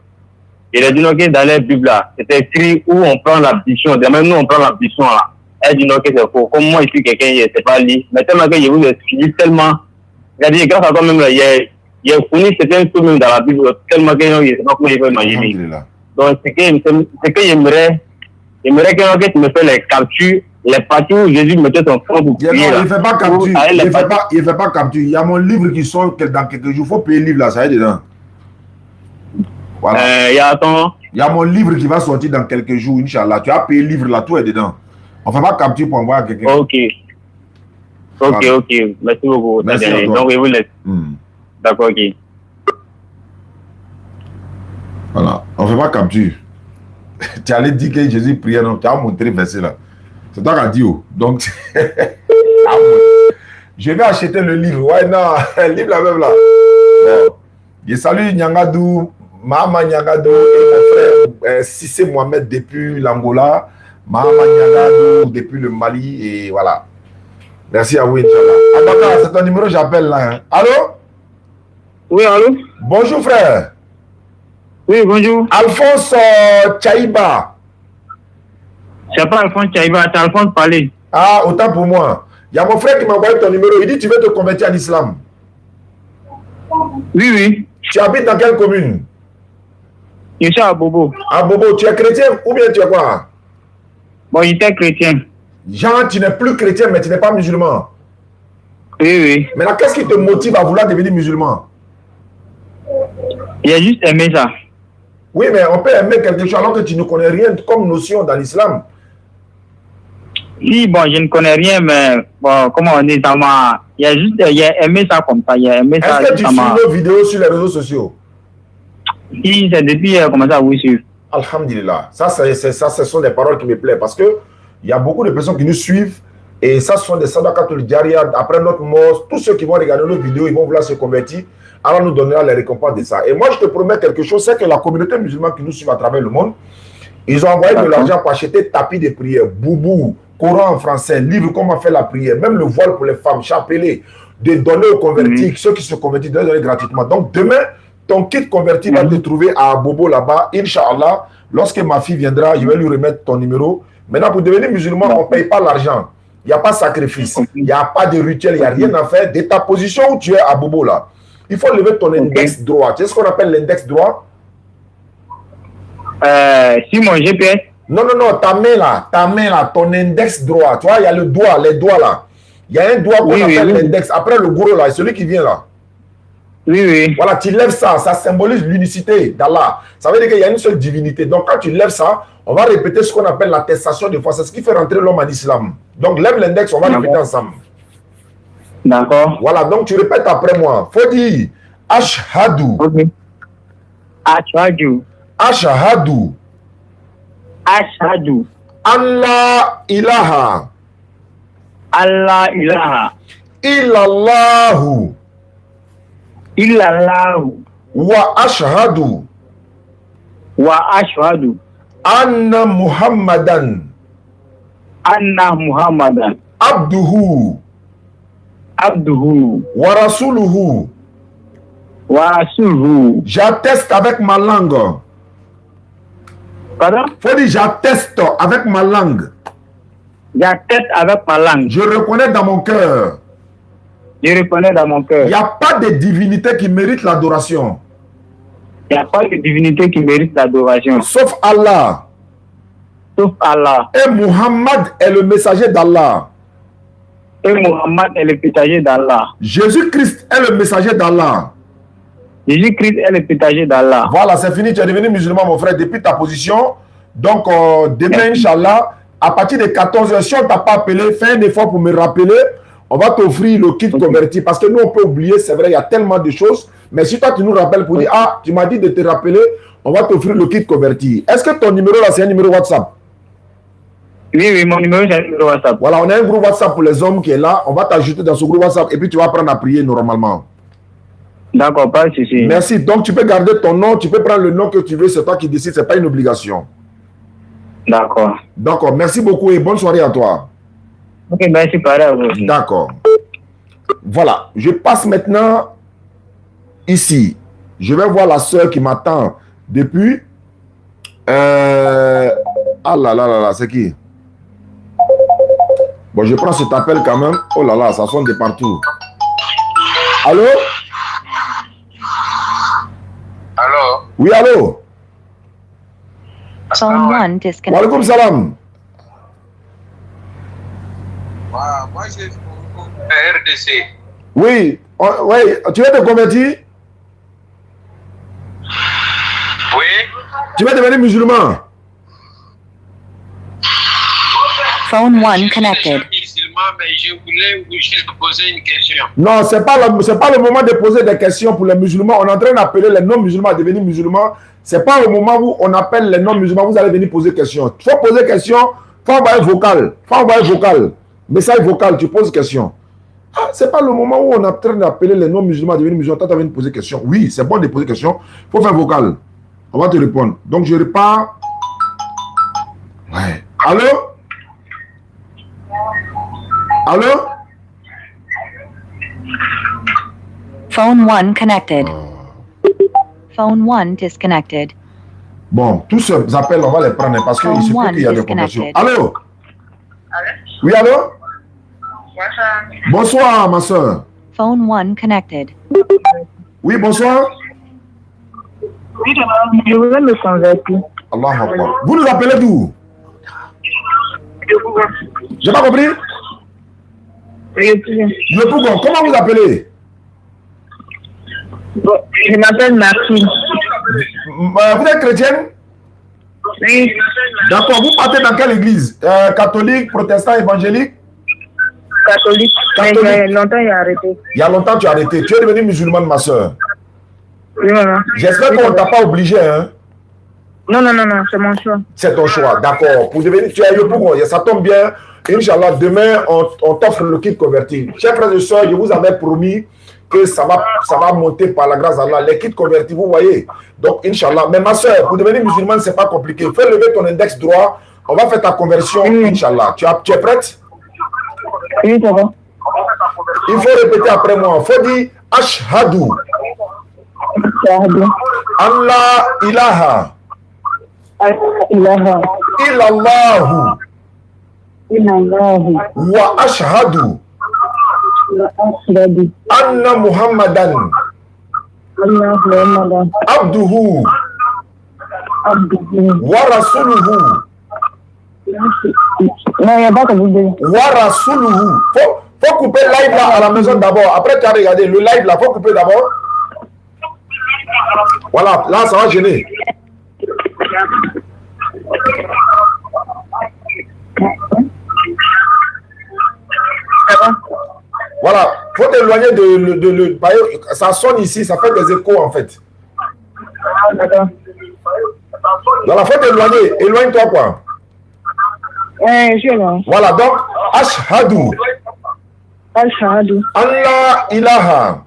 Il a dit que dans les Bibles, là, c'était écrit où on prend l'abdition. Même nous, on prend l'abdition là. Elle dit que c'est faux. Comme moi, ici, quelqu'un, il ne sait pas lire. Mais tellement que je vous explique tellement. Regardez, grâce à toi même, là, il y a fourni certains trucs même dans la Bible, tellement que je ne sais pas comment il peut imaginer. Donc, ce que j'aimerais que tu me fasses les captures, les parties où Jésus mettait son front pour prier. Il ne fait pas capture. Il fait pas capture. Il y a mon livre qui sort dans quelques jours. Il faut payer le livre là, ça y est dedans. Voilà. Il y a mon livre qui va sortir dans quelques jours, Inch'Allah. Tu as payé le livre là, tout est dedans. On ne fait pas capture pour envoyer à quelqu'un. Ok. Merci beaucoup. Merci à toi. Donc, je vous laisse. D'accord, ok. Voilà. On ne fait pas capture. Tu allais dire que Jésus priait, non? Tu as montré le verset là. C'est toi qui as dit. Donc, je vais acheter le livre. Ouais, non, le livre là même là. Bon. Je salue Nyangadou, Mahama Nyangadou et mon frère Sissé Mohamed depuis l'Angola, Mahama Nyangadou depuis le Mali et voilà. Merci à vous, Inch'Allah. C'est ton numéro, j'appelle là. Hein. Allô? Oui, allô? Bonjour, frère. Oui, bonjour. Alphonse Chaïba. C'est pas Alphonse Chaïba, c'est Alphonse Palais. Ah, autant pour moi. Il y a mon frère qui m'a envoyé ton numéro. Il dit tu veux te convertir en islam. Oui, oui. Tu habites dans quelle commune? Je suis à Bobo. À Bobo, tu es chrétien ou bien tu es quoi? Bon, j'étais chrétien. Jean, tu n'es plus chrétien, mais tu n'es pas musulman. Oui, oui. Maintenant, qu'est-ce qui te motive à vouloir devenir musulman? J'ai juste aimé ça. Oui, mais on peut aimer quelque chose alors que tu ne connais rien comme notion dans l'islam. Oui, bon, je ne connais rien, mais bon, comment on dit, ça m'a... J'ai aimé ça comme ça. Est-ce que tu suis nos vidéos sur les réseaux sociaux? Oui, c'est depuis commencé à vous suivre. Alhamdulillah. Ça, ce sont des paroles qui me plaisent parce que il y a beaucoup de personnes qui nous suivent et ça, ce sont des sadaqatul jariya. Après notre mort, tous ceux qui vont regarder nos vidéos, ils vont vouloir se convertir. Alors nous donnera les récompenses de ça. Et moi, je te promets quelque chose, c'est que la communauté musulmane qui nous suit à travers le monde, ils ont envoyé de l'argent pour acheter tapis de prière, boubou, Coran en français, livre comment faire la prière, même le voile pour les femmes, chapelet, de donner aux convertis, ceux qui se convertissent, de les donner gratuitement. Donc demain, ton kit converti va te trouver à Bobo là-bas, Inch'Allah. Lorsque ma fille viendra, je vais lui remettre ton numéro. Maintenant, pour devenir musulman, on ne paye pas l'argent. Il n'y a pas de sacrifice, il n'y a pas de rituel, il n'y a rien à faire. De ta position où tu es à Bobo là, il faut lever ton index droit. Tu sais ce qu'on appelle l'index droit? Si mon GPS. Non, ta main là, ton index droit. Tu vois, il y a le doigt, les doigts là. Il y a un doigt qu'on appelle l'index. Après le gros là, celui qui vient là. Oui, oui. Voilà, tu lèves ça, ça symbolise l'unicité d'Allah. Ça veut dire qu'il y a une seule divinité. Donc quand tu lèves ça, on va répéter ce qu'on appelle l'attestation de foi. C'est ce qui fait rentrer l'homme en islam. Donc lève l'index, on va répéter ensemble. D'accord. Voilà, donc tu répètes après moi. Faut dire Ashhadu. Ok. Ashhadu. Ashhadu. Ashhadu. Allah ilaha. Allah ilaha. Illallahu. Illallahu. Wa ashhadu. Wa ashhadu. Anna Muhammadan. Anna Muhammadan. Abduhu. Abduhu. Wa rasuluhu. Wa rasuluhu. J'atteste avec ma langue. Pardon? Faut dire j'atteste avec ma langue. J'atteste avec ma langue. Je reconnais dans mon cœur. Je reconnais dans mon cœur. Il n'y a pas de divinité qui mérite l'adoration. Il n'y a pas de divinité qui mérite l'adoration. Sauf Allah. Sauf Allah. Et Muhammad est le messager d'Allah. Et Muhammad est le messager d'Allah. Jésus-Christ est le messager d'Allah. Jésus-Christ est le messager d'Allah. Voilà, c'est fini. Tu es devenu musulman, mon frère, depuis ta position. Donc, demain, Inch'Allah, à partir de 14h, si on ne t'a pas appelé, fais un effort pour me rappeler. On va t'offrir le kit converti. Parce que nous, on peut oublier, c'est vrai, il y a tellement de choses. Mais si toi, tu nous rappelles pour dire, ah, tu m'as dit de te rappeler, on va t'offrir le kit converti. Est-ce que ton numéro là, c'est un numéro WhatsApp? Oui, mon numéro, c'est un numéro WhatsApp. Voilà, on a un groupe WhatsApp pour les hommes qui est là. On va t'ajouter dans ce groupe WhatsApp et puis tu vas apprendre à prier normalement. D'accord, pas de souci. Merci. Donc, tu peux garder ton nom, tu peux prendre le nom que tu veux, c'est toi qui décides, ce n'est pas une obligation. D'accord. D'accord, merci beaucoup et bonne soirée à toi. Ok, merci, pareil à vous. D'accord. Voilà, je passe maintenant ici. Je vais voir la soeur qui m'attend depuis... Ah là là là là, c'est qui? Bon, je prends cet appel quand même. Oh là là, ça sonne de partout. Allô? Allô? Oui, allô? Phone 1 disconnected. Walaikum salam. Moi, j'ai RDC. Oui, oui, tu veux te convertir? Oui. Tu veux devenir musulman? Phone 1 connected. Musulman, mais je voulais juste poser une question. Non, ce n'est pas le moment de poser des questions pour les musulmans. On est en train d'appeler les non-musulmans à devenir musulmans. Ce n'est pas au moment où on appelle les non-musulmans, vous allez venir poser question. Il faut poser question, il faut envoyer vocal. Il faut envoyer vocal. Message vocal, tu poses question. Ah, ce n'est pas le moment où on est en train d'appeler les non-musulmans à devenir musulmans. Toi, tu as venir poser question. Oui, c'est bon de poser question. Il faut faire vocal. On va te répondre. Donc, je repars. Ouais. Allô? Allô? Phone 1 connected. Phone 1 disconnected. Bon, tous ces appels, on va les prendre parce qu'il se peut qu'il y a des conversions. Allô? Oui, allô? Bonsoir, ma soeur. Phone 1 connected. Oui, bonsoir. Oui, je voudrais me convertir. Allah Akbar. Vous nous appelez d'où? J'ai pas compris? Le Pougon. Comment vous appelez? Bon, je m'appelle Martine. Vous êtes chrétienne? Oui. D'accord. Vous partez dans quelle église? Catholique, protestant, évangélique? Catholique. Mais il y a longtemps, il a arrêté. Il y a longtemps, tu as arrêté. Tu es devenue musulmane, ma soeur. Oui, maman. J'espère qu'on ne t'a pas obligé, hein? Non, c'est mon choix. C'est ton choix, d'accord. Pour devenir, tu as eu pour ça tombe bien. Inch'Allah, demain, on t'offre le kit converti. Chers frères et sœurs, je vous avais promis que ça va monter par la grâce d'Allah. Les kits convertis, vous voyez. Donc, Inch'Allah. Mais ma soeur, pour devenir musulmane, ce n'est pas compliqué. Fais lever ton index droit. On va faire ta conversion, Inch'Allah. Tu es prête? Oui, ça va. Il faut répéter après moi. Il faut dire Ashhadu. Allah ilaha. Illallahu. Wa ashhadu. Anna Muhammadan. Abduhu. Wa rasuluhu. Non, il n'y a pas comme vous. Wa rasuluhu. Faut couper le live là à la maison d'abord. Après, tu as regardé le live là. Faut couper d'abord. Voilà, là, ça va gêner. Voilà, faut t'éloigner de ça sonne ici, ça fait des échos en fait. Voilà, faut t'éloigner, éloigne-toi quoi. Voilà, donc, Ashhadu. Allah ilaha.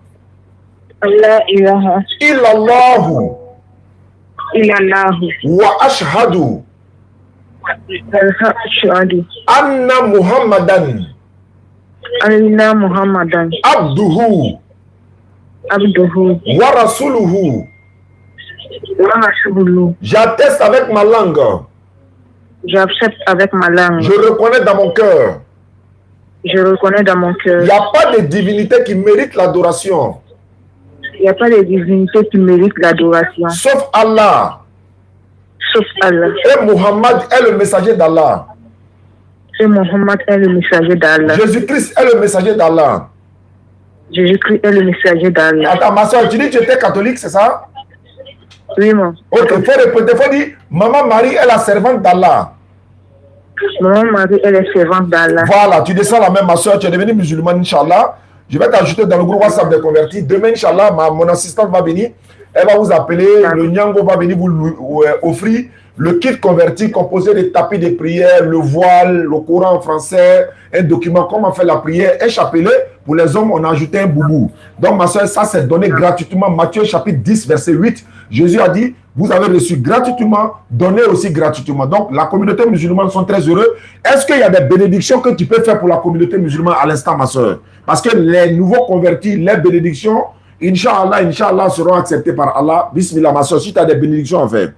Illallahu. Wa ashhadu. Anna Muhammadan. Abduhu. Wa rasuluhu. J'atteste avec ma langue. J'accepte avec ma langue. Je reconnais dans mon cœur. Je reconnais dans mon cœur. Il n'y a pas de divinité qui mérite l'adoration. Il n'y a pas de divinité qui mérite l'adoration. Sauf Allah. Sauf Allah. Et Muhammad est le messager d'Allah. Et Muhammad est le messager d'Allah. Jésus-Christ est le messager d'Allah. Jésus-Christ est le messager d'Allah. Attends, ma soeur, tu dis que tu étais catholique, c'est ça? Oui, mon. Ok, il faut répéter, il faut dire, Maman Marie est la servante d'Allah. Maman Marie est la servante d'Allah. Voilà, tu descends la même, ma soeur, tu es devenue musulmane, Inch'Allah. Je vais t'ajouter dans le groupe WhatsApp des convertis. Demain, Inch'Allah, mon assistante va venir. Elle va vous appeler. Le Nyango va venir vous offrir le kit converti composé des tapis de prière, le voile, le Coran en français, un document, comment faire la prière, un chapelet. Pour les hommes, on a ajouté un boubou. Donc, ma soeur, ça, c'est donné gratuitement. Matthieu, chapitre 10, verset 8. Jésus a dit, vous avez reçu gratuitement, donnez aussi gratuitement. Donc, la communauté musulmane sont très heureux. Est-ce qu'il y a des bénédictions que tu peux faire pour la communauté musulmane à l'instant, ma soeur? Parce que les nouveaux convertis, les bénédictions, Inch'Allah, seront acceptées par Allah. Bismillah, ma soeur, si tu as des bénédictions à faire.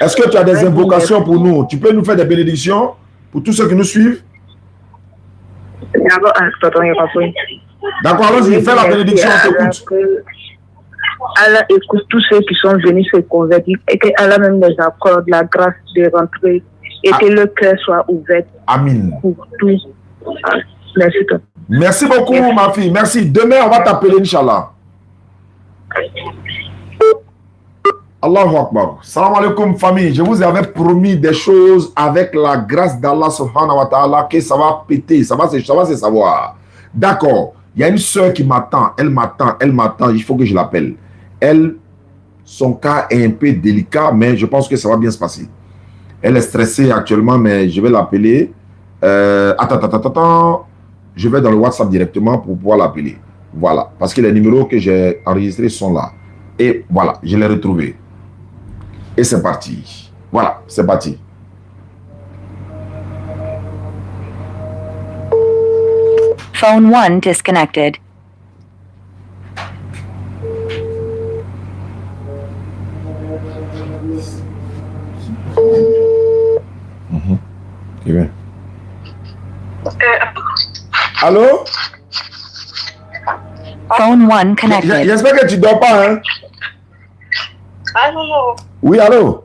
Est-ce que tu as des invocations pour nous? Tu peux nous faire des bénédictions pour tous ceux qui nous suivent? D'accord, allons-y, fais la bénédiction, on t'écoute. Allah écoute tous ceux qui sont venus se convertir et que Allah même les accorde la grâce de rentrer et que le cœur soit ouvert. Amin. Pour tout. Merci. Merci beaucoup, ma fille. Merci. Demain, on va t'appeler, Inch'Allah. Allahu Akbar. Salam alaikum, famille. Je vous avais promis des choses avec la grâce d'Allah subhanahu wa ta'ala que ça va péter, ça va se savoir. D'accord. Il y a une soeur qui m'attend. Elle m'attend. Il faut que je l'appelle. Elle, son cas est un peu délicat, mais je pense que ça va bien se passer. Elle est stressée actuellement, mais je vais l'appeler. Attends. Je vais dans le WhatsApp directement pour pouvoir l'appeler. Voilà. Parce que les numéros que j'ai enregistrés sont là. Et voilà, je l'ai retrouvé. Et c'est parti. Voilà, c'est parti. Phone 1 disconnected. C'est bien. Allô? Phone 1 connected. J'espère que tu dors pas, hein? Ah non, non. Oui, allô?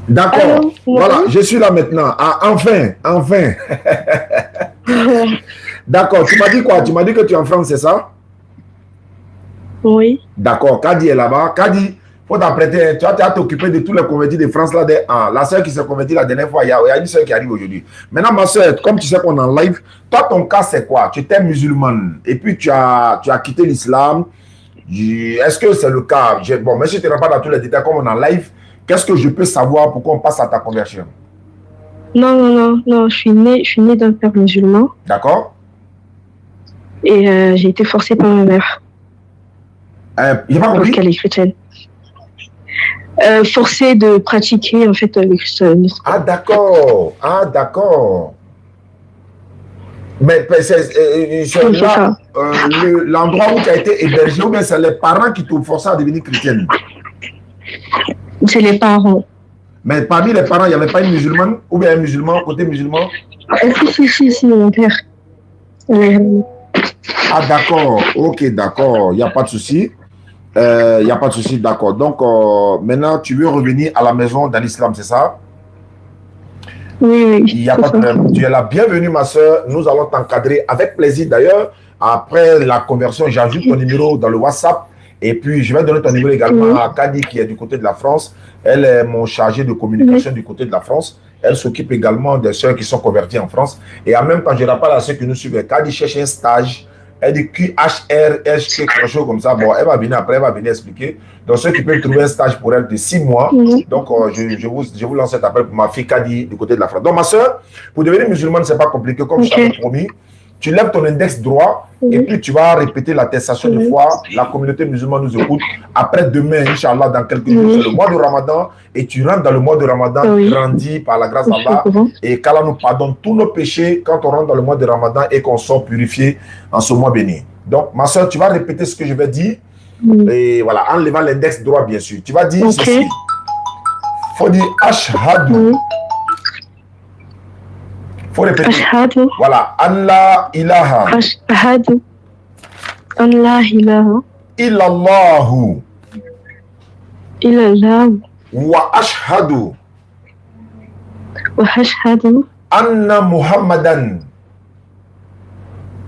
D'accord. Allô? Voilà, je suis là maintenant. Ah, enfin. D'accord, tu m'as dit quoi? Tu m'as dit que tu es en France, c'est ça? Oui. D'accord, Kadi est là-bas. Kadi, faut t'apprêter. Tu vas t'occuper de tous les convertis de France là. La soeur qui s'est convertie la dernière fois, il y a une soeur qui arrive aujourd'hui. Maintenant, ma soeur, comme tu sais qu'on est en live, toi, ton cas, c'est quoi? Tu étais musulmane et puis tu as quitté l'islam. Est-ce que c'est le cas? Bon, mais si tu ne rentres pas dans tous les détails comme on est en live, qu'est-ce que je peux savoir pour qu'on passe à ta conversion? Non, je suis née d'un père musulman. D'accord. Et j'ai été forcée par ma mère. J'ai pas compris. Parce qu'elle est chrétienne. Forcée de pratiquer en fait le christianisme. Ah d'accord. Mais c'est là l'endroit où tu as été hébergé ou bien c'est les parents qui t'ont forcé à devenir chrétienne? C'est les parents. Mais parmi les parents, il n'y avait pas une musulmane ou bien un musulman, côté musulman? Si, mon père. Ah d'accord, ok, d'accord, il n'y a pas de souci. D'accord. Donc, maintenant, tu veux revenir à la maison dans l'islam, c'est ça? Oui. Il n'y a pas de problème. Tu es la bienvenue, ma soeur. Nous allons t'encadrer avec plaisir. D'ailleurs, après la conversion, j'ajoute ton numéro dans le WhatsApp. Et puis, je vais donner ton numéro également à Kadi, qui est du côté de la France. Elle est mon chargé de communication du côté de la France. Elle s'occupe également des soeurs qui sont converties en France. Et en même temps, je rappelle à ceux qui nous suivent, Kadi cherche un stage. Elle dit QHRHT, quelque chose comme ça. Bon, elle va venir après, elle va venir expliquer. Donc, ceux qui peuvent trouver un stage pour elle de 6 mois. Donc, je vous lance cet appel pour ma fille Kadi du côté de la France. Donc, ma soeur, pour devenir musulmane, ce n'est pas compliqué. Comme je t'avais promis, tu lèves ton index droit et puis tu vas répéter l'attestation de foi. La communauté musulmane nous écoute. Après demain, Inch'Allah, dans quelques jours, c'est le mois de Ramadan. Et tu rentres dans le mois de Ramadan, grandi par la grâce d'Allah. Et qu'Allah nous pardonne tous nos péchés quand on rentre dans le mois de Ramadan et qu'on sort purifié en ce mois béni. Donc, ma soeur, tu vas répéter ce que je vais dire. Et voilà, en levant l'index droit, bien sûr. Tu vas dire ceci. Il faut dire Ashhadu. Faut répéter. Ashhadu. Voilà. Allah ilaha. Ashhadu. Allah ilaha. Illallahu. Illallahu. Wa ashhadu. Wa ashhadu. Anna Muhammadan.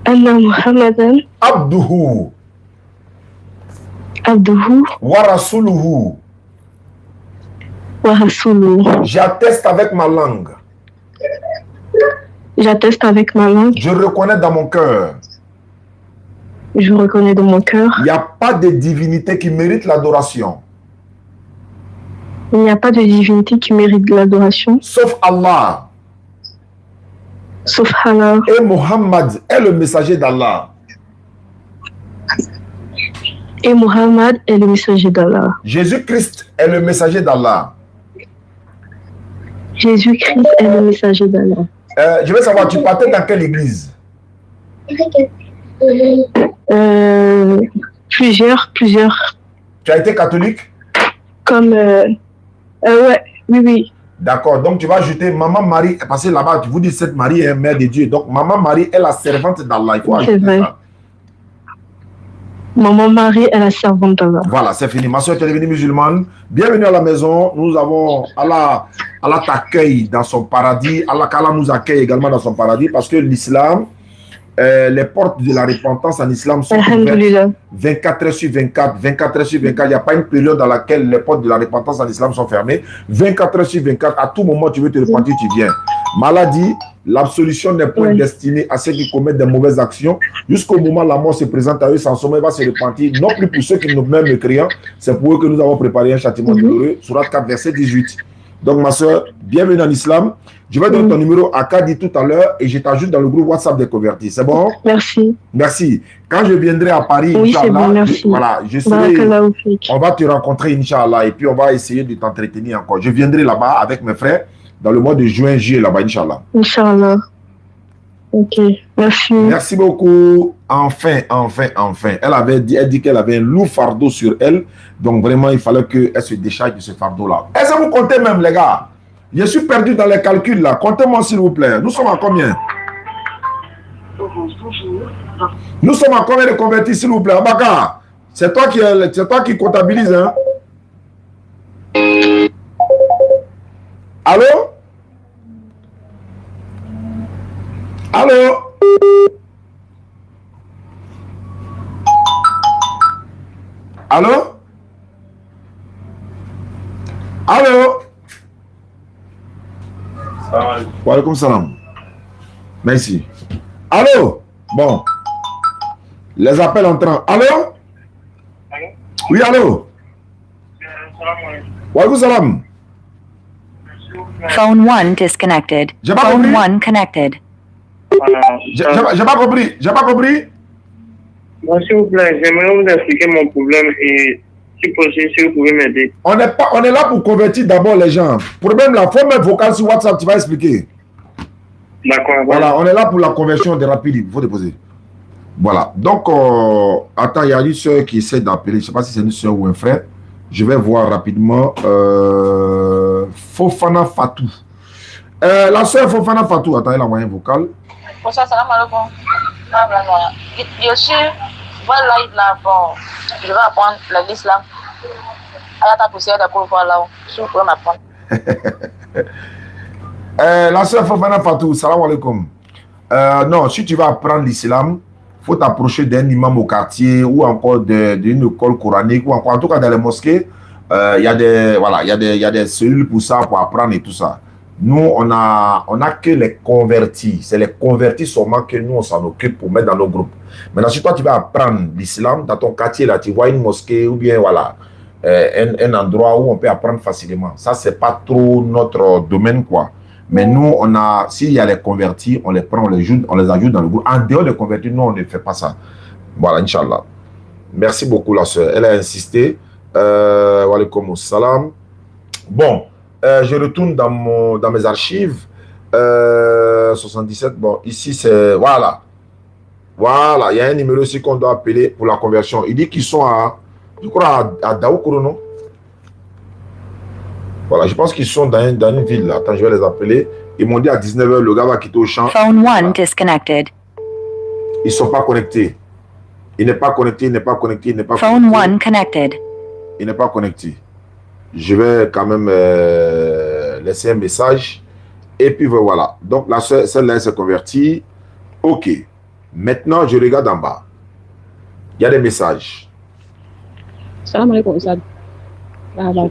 Anna Muhammadan. Abduhu. Abduhu. Wa rasuluhu. Wa rasuluhu. J'atteste avec ma langue. J'atteste avec ma langue. Je reconnais dans mon cœur. Je reconnais dans mon cœur. Il n'y a pas de divinité qui mérite l'adoration. Il n'y a pas de divinité qui mérite l'adoration. Sauf Allah. Sauf Allah. Et Muhammad est le messager d'Allah. Et Muhammad est le messager d'Allah. Jésus-Christ est le messager d'Allah. Jésus-Christ est le messager d'Allah. Je veux savoir, tu partais dans quelle église? Plusieurs. Tu as été catholique? Comme... ouais, oui. D'accord, donc tu vas ajouter Maman Marie, parce que là-bas, tu vous dis cette Marie est mère de Dieu. Donc Maman Marie est la servante d'Allah. Il faut ajouter ça. Maman Marie est la servante d'Allah. Voilà, c'est fini. Ma soeur, tu es devenue musulmane. Bienvenue à la maison. Nous avons Allah t'accueille dans son paradis. Allah nous accueille également dans son paradis parce que l'islam, les portes de la repentance en islam sont ouvertes 24 heures sur 24. 24 heures sur 24. Il n'y a pas une période dans laquelle les portes de la repentance en islam sont fermées. 24 heures sur 24. À tout moment, tu veux te repentir, tu viens. Maladie, l'absolution n'est point destinée à ceux qui commettent des mauvaises actions. Jusqu'au moment où la mort se présente à eux, sans sommeil va se repentir. Non plus pour ceux qui nous même le créant. C'est pour eux que nous avons préparé un châtiment douloureux. Surat 4, verset 18. Donc, ma soeur, bienvenue dans l'islam. Je vais donner ton numéro à Kadi tout à l'heure et je t'ajoute dans le groupe WhatsApp des convertis. C'est bon? Merci. Merci. Quand je viendrai à Paris, oui, c'est bon, merci. Voilà, on va te rencontrer, Inch'Allah, et puis on va essayer de t'entretenir encore. Je viendrai là-bas avec mes frères dans le mois de juin, juillet, là-bas, Inch'Allah. Inch'Allah. Ok, merci. Merci beaucoup. Enfin. Elle dit qu'elle avait un lourd fardeau sur elle. Donc vraiment, il fallait qu'elle se décharge de ce fardeau-là. Est-ce que vous comptez même, les gars? Je suis perdu dans les calculs là. Comptez-moi s'il vous plaît. Nous sommes à combien? Nous sommes à combien de convertis s'il vous plaît? Abaka, c'est toi qui comptabilise, hein? Allô? Allô? Allô? Allô? Wa alaikum salam. Merci. Allô? Bon. Les appels entrants. Allô? Oui, allô? Wa alaikum salam. Phone 1 disconnected. J'ai pas Phone compris. 1 connected. J'ai pas compris. J'ai pas compris. Bon, s'il vous plaît, j'aimerais vous expliquer mon problème et si possible, si vous pouvez m'aider. On est là pour convertir d'abord les gens. Problème là, faut mettre vocal sur WhatsApp, tu vas expliquer. D'accord. Voilà, on est là pour la conversion des rapides. Il faut déposer. Voilà. Donc, attends, il y a une soeur qui essaie d'appeler. Je ne sais pas si c'est une soeur ou un frère. Je vais voir rapidement. Fofana Fatou. La soeur Fofana Fatou, attends, elle a envoyé un vocal. Bonsoir, salam alaikum. Je suis live là, bon, je vais apprendre l'islam. Ayata poussière de pour voir là-haut. Je peux m'apprendre. La soeur Fofana Fatou, salam alaikum. Non, si tu vas apprendre l'islam, il faut t'approcher d'un imam au quartier ou encore d'une école coranique ou encore, en tout cas dans les mosquées, il y a des cellules pour ça, pour apprendre et tout ça. Nous, on a que les convertis. C'est les convertis seulement que nous, on s'en occupe pour mettre dans nos groupes. Maintenant, si toi, tu vas apprendre l'islam dans ton quartier, là, tu vois une mosquée ou bien, voilà, un endroit où on peut apprendre facilement. Ça, c'est pas trop notre domaine, quoi. Mais nous, s'il y a les convertis, on les prend, on les ajoute dans le groupe. En dehors des convertis, nous, on ne fait pas ça. Voilà, Inch'Allah. Merci beaucoup, la soeur. Elle a insisté. Wa alaikum salam. Bon. Je retourne dans mes archives. 77. Bon, ici, c'est... Voilà. Voilà. Il y a un numéro aussi qu'on doit appeler pour la conversion. Il dit qu'ils sont je crois, à Daoukoro, non? Voilà. Je pense qu'ils sont dans une ville. Là. Attends, je vais les appeler. Ils m'ont dit à 19h, le gars va quitter au champ. Phone 1 disconnected. Ils ne sont pas connectés. Il n'est pas connecté, il n'est pas connecté, il n'est pas Phone connecté. 1 connected. Il n'est pas connecté. Je vais quand même laisser un message. Et puis voilà. Donc, celle-là, elle s'est convertie. OK. Maintenant, je regarde en bas. Il y a des messages. Salam alaikum, Oustad. Comment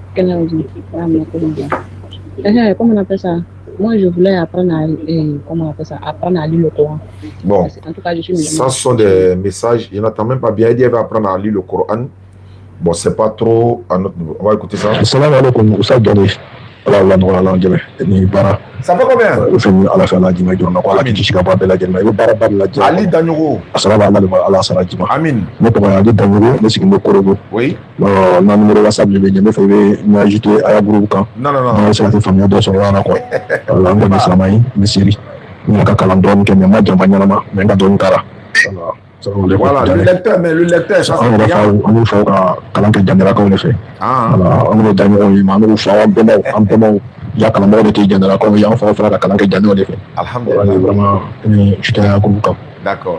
on appelle ça? Moi, je voulais apprendre apprendre à lire le Coran. Bon. En tout cas, je suis musulman. Ça, ce sont des messages. Il n'entend même pas bien. Il dit, elle va apprendre à lire le Coran. Bon, c'est pas trop à notre niveau. On va écouter ça. Salam alaikum, Oustad Dane. Ça fait combien? Ali Danyoro. Amin. Oui. Non. Voilà, le lecteur, ça c'est bien. D'accord.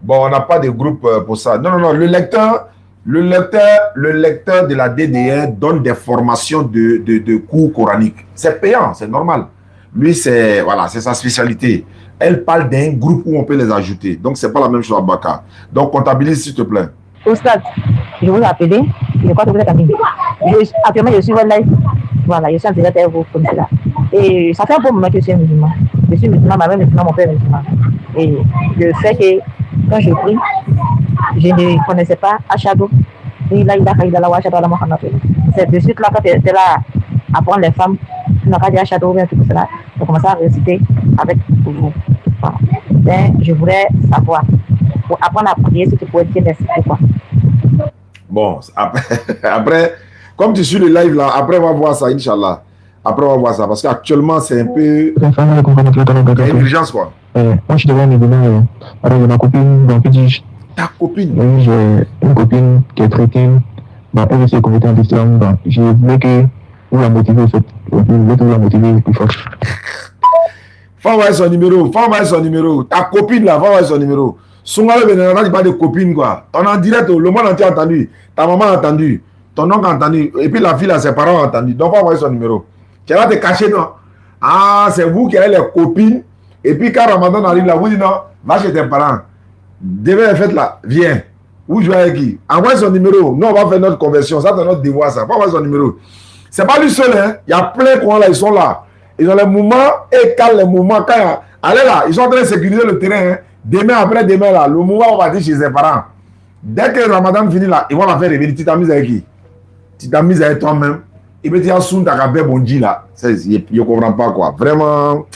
Bon, on n'a pas de groupe pour ça. Non, le lecteur de la DDR donne des formations de cours coraniques. C'est payant, c'est normal. Lui, c'est sa spécialité. Elle parle d'un groupe où on peut les ajouter. Donc, ce n'est pas la même chose à Baka. Donc, comptabilise, s'il te plaît. Oustad, je vous ai appelé. Je crois que vous êtes en ligne. Actuellement, je suis en live. Voilà, je suis en direct avec vous comme cela. Et ça fait un bon moment que je suis musulman. Je suis musulman, ma mère est musulmane, mon père est musulman. Et le fait que, quand je prie, je ne connaissais pas Ashado. C'est de suite là, quand tu étais là à prendre les femmes, tu n'as pas dit Ashado ou bien tout cela. J'ai commencé à réciter avec vous. Voilà. Ben, je voulais savoir, pour apprendre à prier, si tu pouvais dire merci quoi. Bon, après, comme tu suis le live là, après on va voir ça, Inch'Allah. Après, on va voir ça. Parce qu'actuellement, c'est un peu... Il y a une urgence, quoi. Moi, je suis devant un événement avec ma copine, donc ta copine? Oui, j'ai une copine qui est chrétienne. Bah, elle aussi est convertie en islam. Donc, je voulais que vous la motivez, en fait. Je voulais que vous la motivez plus fort. Faut envoyer son numéro. Faut envoyer son numéro. Ta copine, là, faut envoyer son numéro. Songale Benana, tu parles de copine, quoi. On est en direct, le monde entier a entendu. Ta maman a entendu. Ton oncle a entendu. Et puis la fille, là, ses parents ont entendu. Donc, faut envoyer son numéro. Tu vas te cacher, non? Ah, c'est vous qui avez les copines. Et puis, quand Ramadan arrive là, vous dites non, va chez tes parents. Demain, la fête là, viens. Vous jouez avec qui? Envoie son numéro. Nous, on va faire notre conversion. Ça, c'est notre devoir, ça. Faut envoyer son numéro. C'est pas lui seul, hein. Il y a plein de courants là, ils sont là. Ils ont les mouvements et calent les mouvements. Quand allez là, ils sont en train de sécuriser le terrain. Hein. Demain, après demain, là, le mouvement, on va dire chez ses parents. Dès que le Ramadan finit là, ils vont la faire revenir. Tu t'amuses avec qui? Tu t'amuses avec toi-même. Et puis tu as soun ta kabé bondi là. Je ne comprends pas quoi. Vraiment.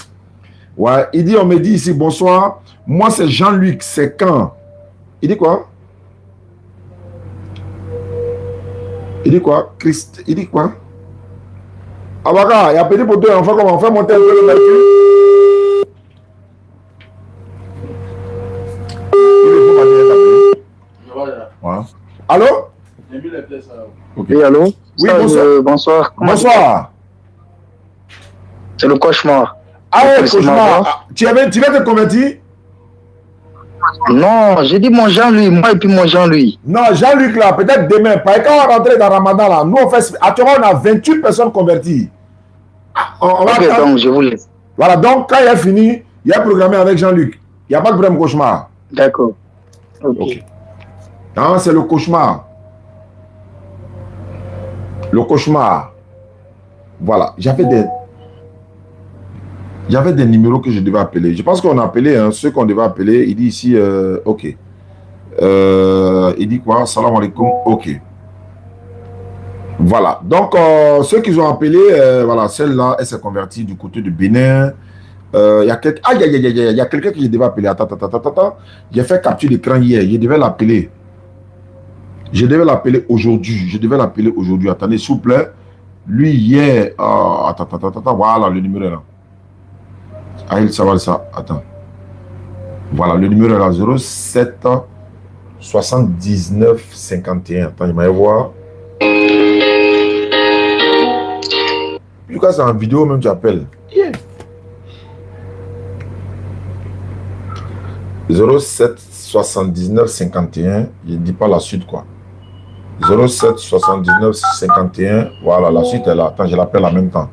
Ouais. Il dit, on me dit ici, bonsoir. Moi, c'est Jean-Luc. C'est quand? Il dit quoi? Il dit quoi? Christ. Il dit quoi? Abaka, il y a petit poteau, on fait comment? On fait monter un peu le mercure. Ouais. Allô? Okay. Oui, allô? Oui, bonsoir. Bonsoir. Bonsoir. C'est le cauchemar. Ah oui, cauchemar. Tu viens te convertir? Non, j'ai dit mon Jean-Louis, moi et puis mon Jean-Louis. Non, Jean-Luc là, peut-être demain. Parce que quand on va rentrer dans Ramadan là, nous on fait. Actuellement, on a 28 personnes converties. On va ok, donc je vous laisse. Voilà, donc quand il a fini, il a programmé avec Jean-Luc. Il n'y a pas de problème cauchemar. D'accord. Ok. Non, c'est le cauchemar. Le cauchemar. Voilà. J'avais des numéros que je devais appeler. Je pense qu'on a appelé hein, ceux qu'on devait appeler. Il dit ici, ok. Il dit quoi? Salam alaikum. Ok. Voilà. Donc, ceux qui ont appelé, voilà, celle-là, elle s'est convertie du côté de Bénin. Il y a quelqu'un qui devait appeler. Attends. J'ai fait capture d'écran hier. Je devais l'appeler. Je devais l'appeler aujourd'hui. Attendez, s'il vous plaît. Lui, hier. Attends. Voilà, le numéro est là. Ah, il savoir ça. Attends. Voilà, le numéro est là. 07 79 51. Attends, il m'a voir. Pourquoi c'est en vidéo même tu appelles? Yeah. 07 79 51. Je ne dis pas la suite quoi. 07 79 51. Voilà, la suite est là. Attends, je l'appelle en même temps.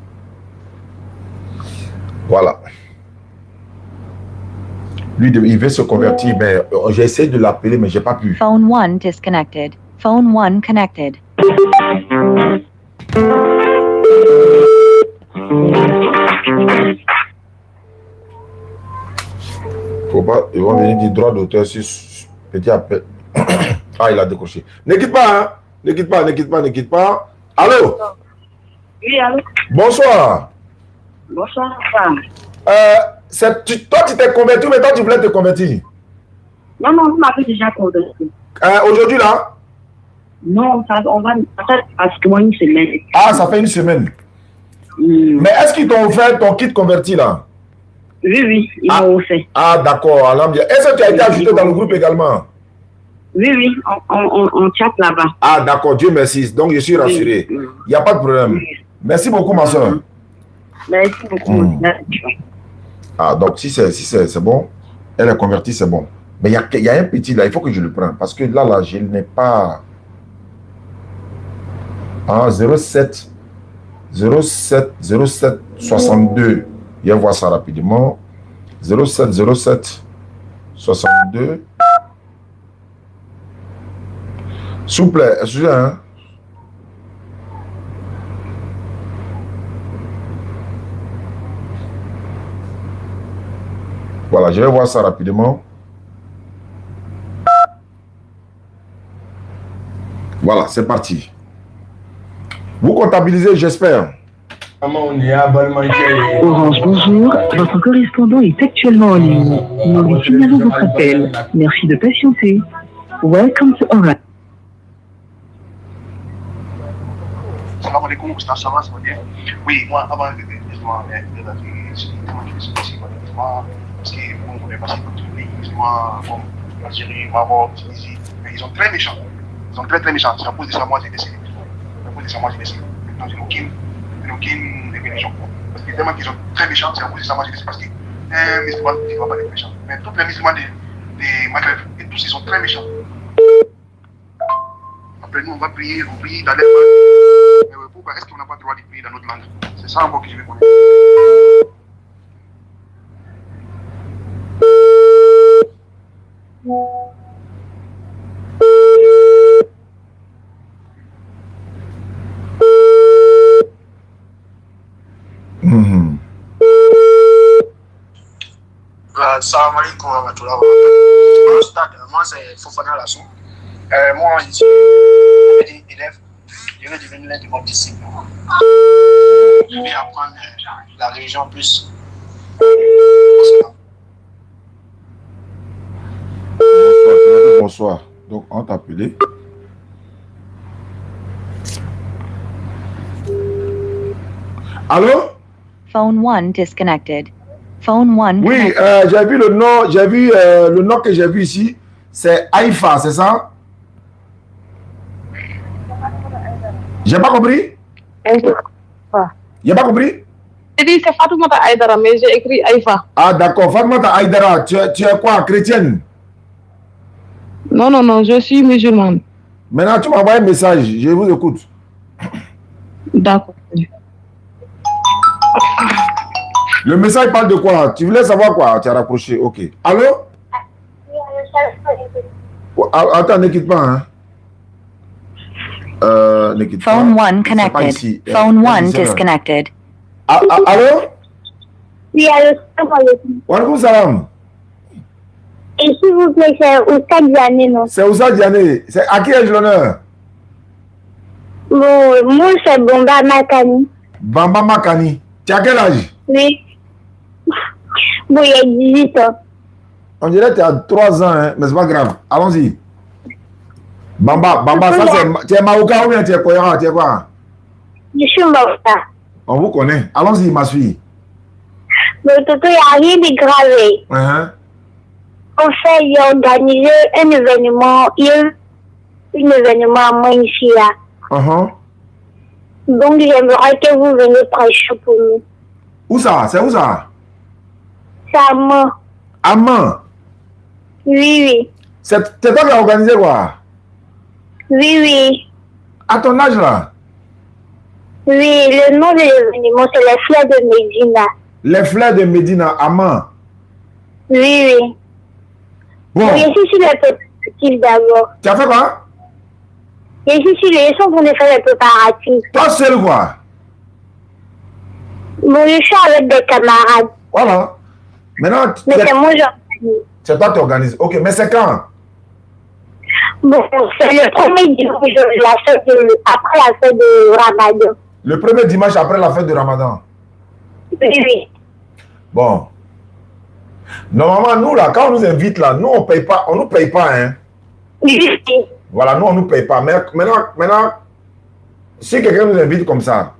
Voilà. Lui, il veut se convertir, mais j'ai essayé de l'appeler, mais je n'ai pas pu. Phone 1 disconnected. Phone 1 connected. Faut pas, ils vont venir dire droit d'auteur sur petit appel. Ah, il a décroché. Ne quitte pas, hein. Ne quitte pas. Allô? Oui, allô? Bonsoir. Bonsoir. Toi, tu t'es converti, mais toi, tu voulais te convertir? Non, vous m'avez déjà converti. Aujourd'hui, là? Non, on va faire pratiquement une semaine. Ah, ça fait une semaine. Mais est-ce qu'ils t'ont offert ton kit converti, là? Oui, ils m'ont offert. Ah, d'accord. Est-ce que tu as été ajouté dans le groupe également? Oui, on chatte là-bas. Ah, d'accord. Dieu merci. Donc, je suis rassuré. Il n'y a pas de problème. Merci beaucoup, ma soeur. Merci beaucoup. Ah, donc si c'est bon, elle est convertie, c'est bon. Mais il y a un petit là, il faut que je le prenne. Parce que là, je n'ai pas... Ah, 07 62. Je vais voir ça rapidement. 07 62. S'il vous plaît, excusez-moi, hein. Voilà, je vais voir ça rapidement. Voilà, c'est parti. Vous comptabilisez, j'espère. Orange, bonjour. Votre correspondant est actuellement en ligne. Nous lui signalons votre appel. Merci de patienter. Welcome to Orange. Salam alaikum, Oustaz, ça va bien? Oui, moi, avant de musulman, parce que bon, on est passé dans tous les pays musulmans, comme l'Algérie, Maroc, Tunisie, mais ils sont très méchants. Ils sont très très méchants. C'est à cause de ça, moi, j'ai décidé. C'est à cause de ça, moi, j'ai décidé. Maintenant, je n'ai aucune définition. Parce que tellement qu'ils sont très méchants, c'est à cause de ça, moi, j'ai décidé. Parce qu'un musulman, il ne va pas être méchant. Mais tous les musulmans des Maghreb, et tous, ils sont très méchants. Après, nous, on va prier, on prie dans les langues. Mais pourquoi est-ce qu'on n'a pas le droit de prier dans notre langue? C'est ça encore que je vais connaître. Salam alaikum wa rahmatullahi wa barakatuh. Moi, c'est Fofana Lassou. Moi, je suis élève. Je vais devenir l'un de vos disciples. Je vais apprendre la religion plus. Bonsoir. Donc, on t'a appelé. Allô? Phone 1 disconnected. Phone 1 Oui, connected. j'ai vu le nom, le nom que j'ai vu ici, c'est Haïfa, c'est ça? J'ai pas compris? J'ai pas compris? J'ai dit c'est Fatoumata Aïdara, mais j'ai écrit Haïfa. Ah d'accord, Fatoumata Aïdara, tu es quoi, chrétienne? Non, non, non, je suis musulmane. Maintenant, tu m'as envoyé un message, je vous écoute. D'accord. Le message parle de quoi? Tu voulais savoir quoi? Tu as raccroché, ok. Allô? Oh, attends, ne quitte pas, hein. Ne quitte pas. Phone 1 C'est pas connected. ici. Phone 1 Ici, là. disconnected. Allô? Oui, allô, salam alaikum. Wa alaikum salam. Et s'il vous plaît, c'est Oustad Diané, non? C'est Oussa Diané. C'est à qui ai-je l'honneur? Bon, moi, c'est Bomba Makani. Bamba Makani. Tu as quel âge? Oui. Bon, il y a 18 ans. On dirait que tu as 3 ans, hein, mais c'est pas grave. Allons-y. Bamba, ça c'est... Tu es Maouka ou bien tu es Koyara? Tu es quoi? Je suis Maouka. On vous connaît. Allons-y, ma fille. Bon, Toto, il n'y a rien de grave. En fait, il a organisé un événement. Il y a eu un événement à moi ici, là. Donc, j'aimerais que vous veniez prêcher pour nous. Où ça? C'est où ça? C'est à moi. À Mans? Oui, oui. C'est toi qui as organisé quoi? Oui, oui. À ton âge là? Oui, le nom de l'événement, c'est les fleurs de Médina. Les fleurs de Médina, à Mans. Oui, oui. Bon. Je suis sur les préparatifs d'abord. Tu as fait quoi? Je suis sur les sons pour faire les préparatifs. Toi seul quoi? Bon, je suis avec des camarades. Voilà. Maintenant, mais c'est moi j'organise. C'est toi qui organises. Ok, mais c'est quand? Bon, c'est le premier dimanche après la fête de Ramadan. Le premier dimanche après la fête de Ramadan? Oui, oui. Bon. Normalement, nous là, quand on nous invite là, nous on paye pas, on nous paye pas, hein. Oui. Voilà, nous on nous paye pas. Mais maintenant, si quelqu'un nous invite comme ça,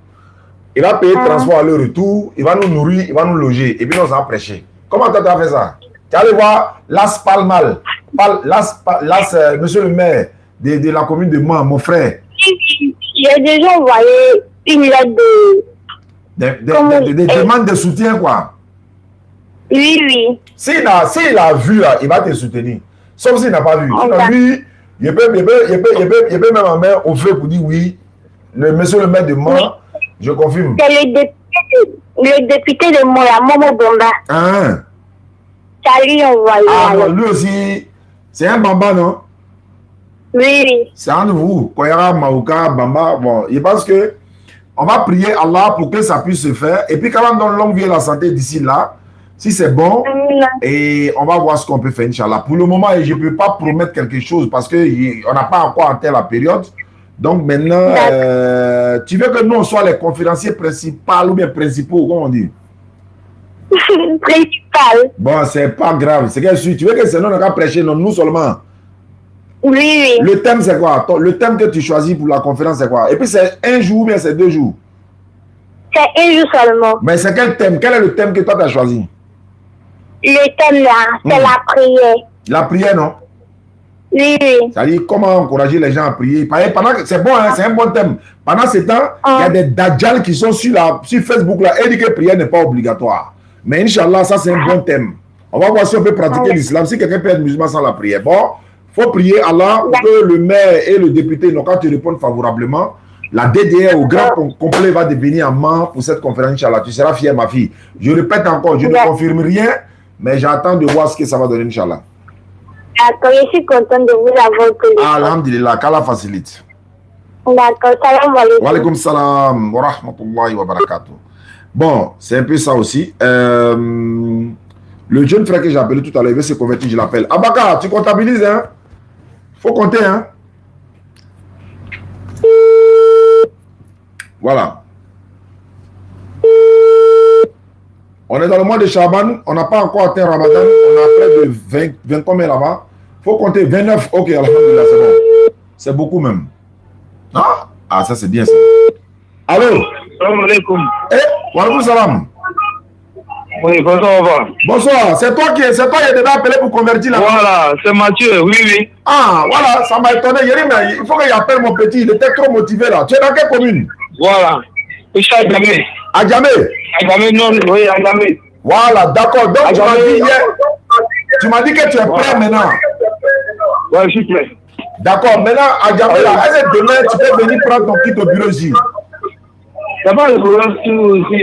il va payer le transport à le retour, il va nous nourrir, il va nous loger, et puis nous on va prêcher. Comment tu as fait ça? Tu allé voir Las Palmal, monsieur le maire de la commune de Mans, mon frère. J'ai déjà envoyé une lettre de demande de soutien, quoi. Oui, oui. S'il a vu, là, il va te soutenir. Sauf s'il n'a pas vu. Sinon, lui, il peut même en mettre au feu pour dire oui, monsieur le maire de Mans, oui. Je confirme. C'est le député de Moya, Momo Bomba. Hein? Lui envoyé. Ah non, lui aussi, c'est un Bamba, non? Oui, oui. C'est un de vous, Koyara, Maouka, Bamba. Bon, il pense que on va prier Allah pour que ça puisse se faire. Et puis, quand on donne longue vie et la santé d'ici là, si c'est bon, et on va voir ce qu'on peut faire, Inch'Allah. Pour le moment, je ne peux pas promettre quelque chose parce qu'on n'a pas encore atteint la période. Donc maintenant, tu veux que nous, on soit les conférenciers principaux ou bien principaux, comment on dit? Principal. Bon, c'est pas grave. C'est que tu veux que c'est nous qui prêcher, non, nous seulement. Oui. Le thème, c'est quoi? Le thème que tu choisis pour la conférence, c'est quoi? Et puis, c'est un jour ou bien c'est 2 jours? C'est un jour seulement. Mais c'est quel thème? Quel est le thème que toi, tu as choisi? Le thème là, c'est la prière. La prière, non? Oui. C'est-à-dire, comment encourager les gens à prier? C'est bon, hein, c'est un bon thème. Pendant ce temps, il y a des dajjals qui sont sur Facebook là et disent que la prière n'est pas obligatoire. Mais Inch'Allah, ça c'est un bon thème. On va voir si on peut pratiquer l'islam. Si quelqu'un peut être musulman sans la prière. Bon, il faut prier Allah pour que le maire et le député, donc quand tu réponds favorablement, la DDR au grand complet va devenir amant pour cette conférence, Inch'Allah. Tu seras fière, ma fille. Je répète encore, je ne confirme rien, mais j'attends de voir ce que ça va donner, Inch'Allah. D'accord, je suis contente de vous avoir connu. Alhamdulillah, qu'Allah facilite. D'accord, salam alaikum. Wa alaikum salam wa rahmatullahi wa barakatuh. Bon, c'est un peu ça aussi. Le jeune frère que j'ai appelé tout à l'heure, il veut se convertir, je l'appelle. Abaka, tu comptabilises, hein? Faut compter, hein? Voilà. On est dans le mois de Shaban, on n'a pas encore atteint Ramadan, on a près de 20 combien là-bas? Faut compter 29, ok, alhamdulillah, c'est bon. C'est beaucoup même. Ah, ça c'est bien ça. Allô? Salam alaikum. Wa alaikum salam. Oui, bonsoir. Bonsoir, c'est toi qui est déjà appelé pour convertir là. Voilà, c'est Mathieu, oui. Ah, voilà, ça m'a étonné. Il faut qu'il appelle mon petit, il était trop motivé là. Tu es dans quelle commune? Voilà, je suis à Djamé. À Djamé? À Djamé, non, oui, à Djamé. Voilà, d'accord. Donc tu m'as dit hier, tu m'as dit que tu es prêt maintenant. Ouais, je suis prêt. D'accord, maintenant à Djamé là, est-ce que demain tu peux venir prendre ton kit au bureau ici? Il n'y a pas de problème aussi.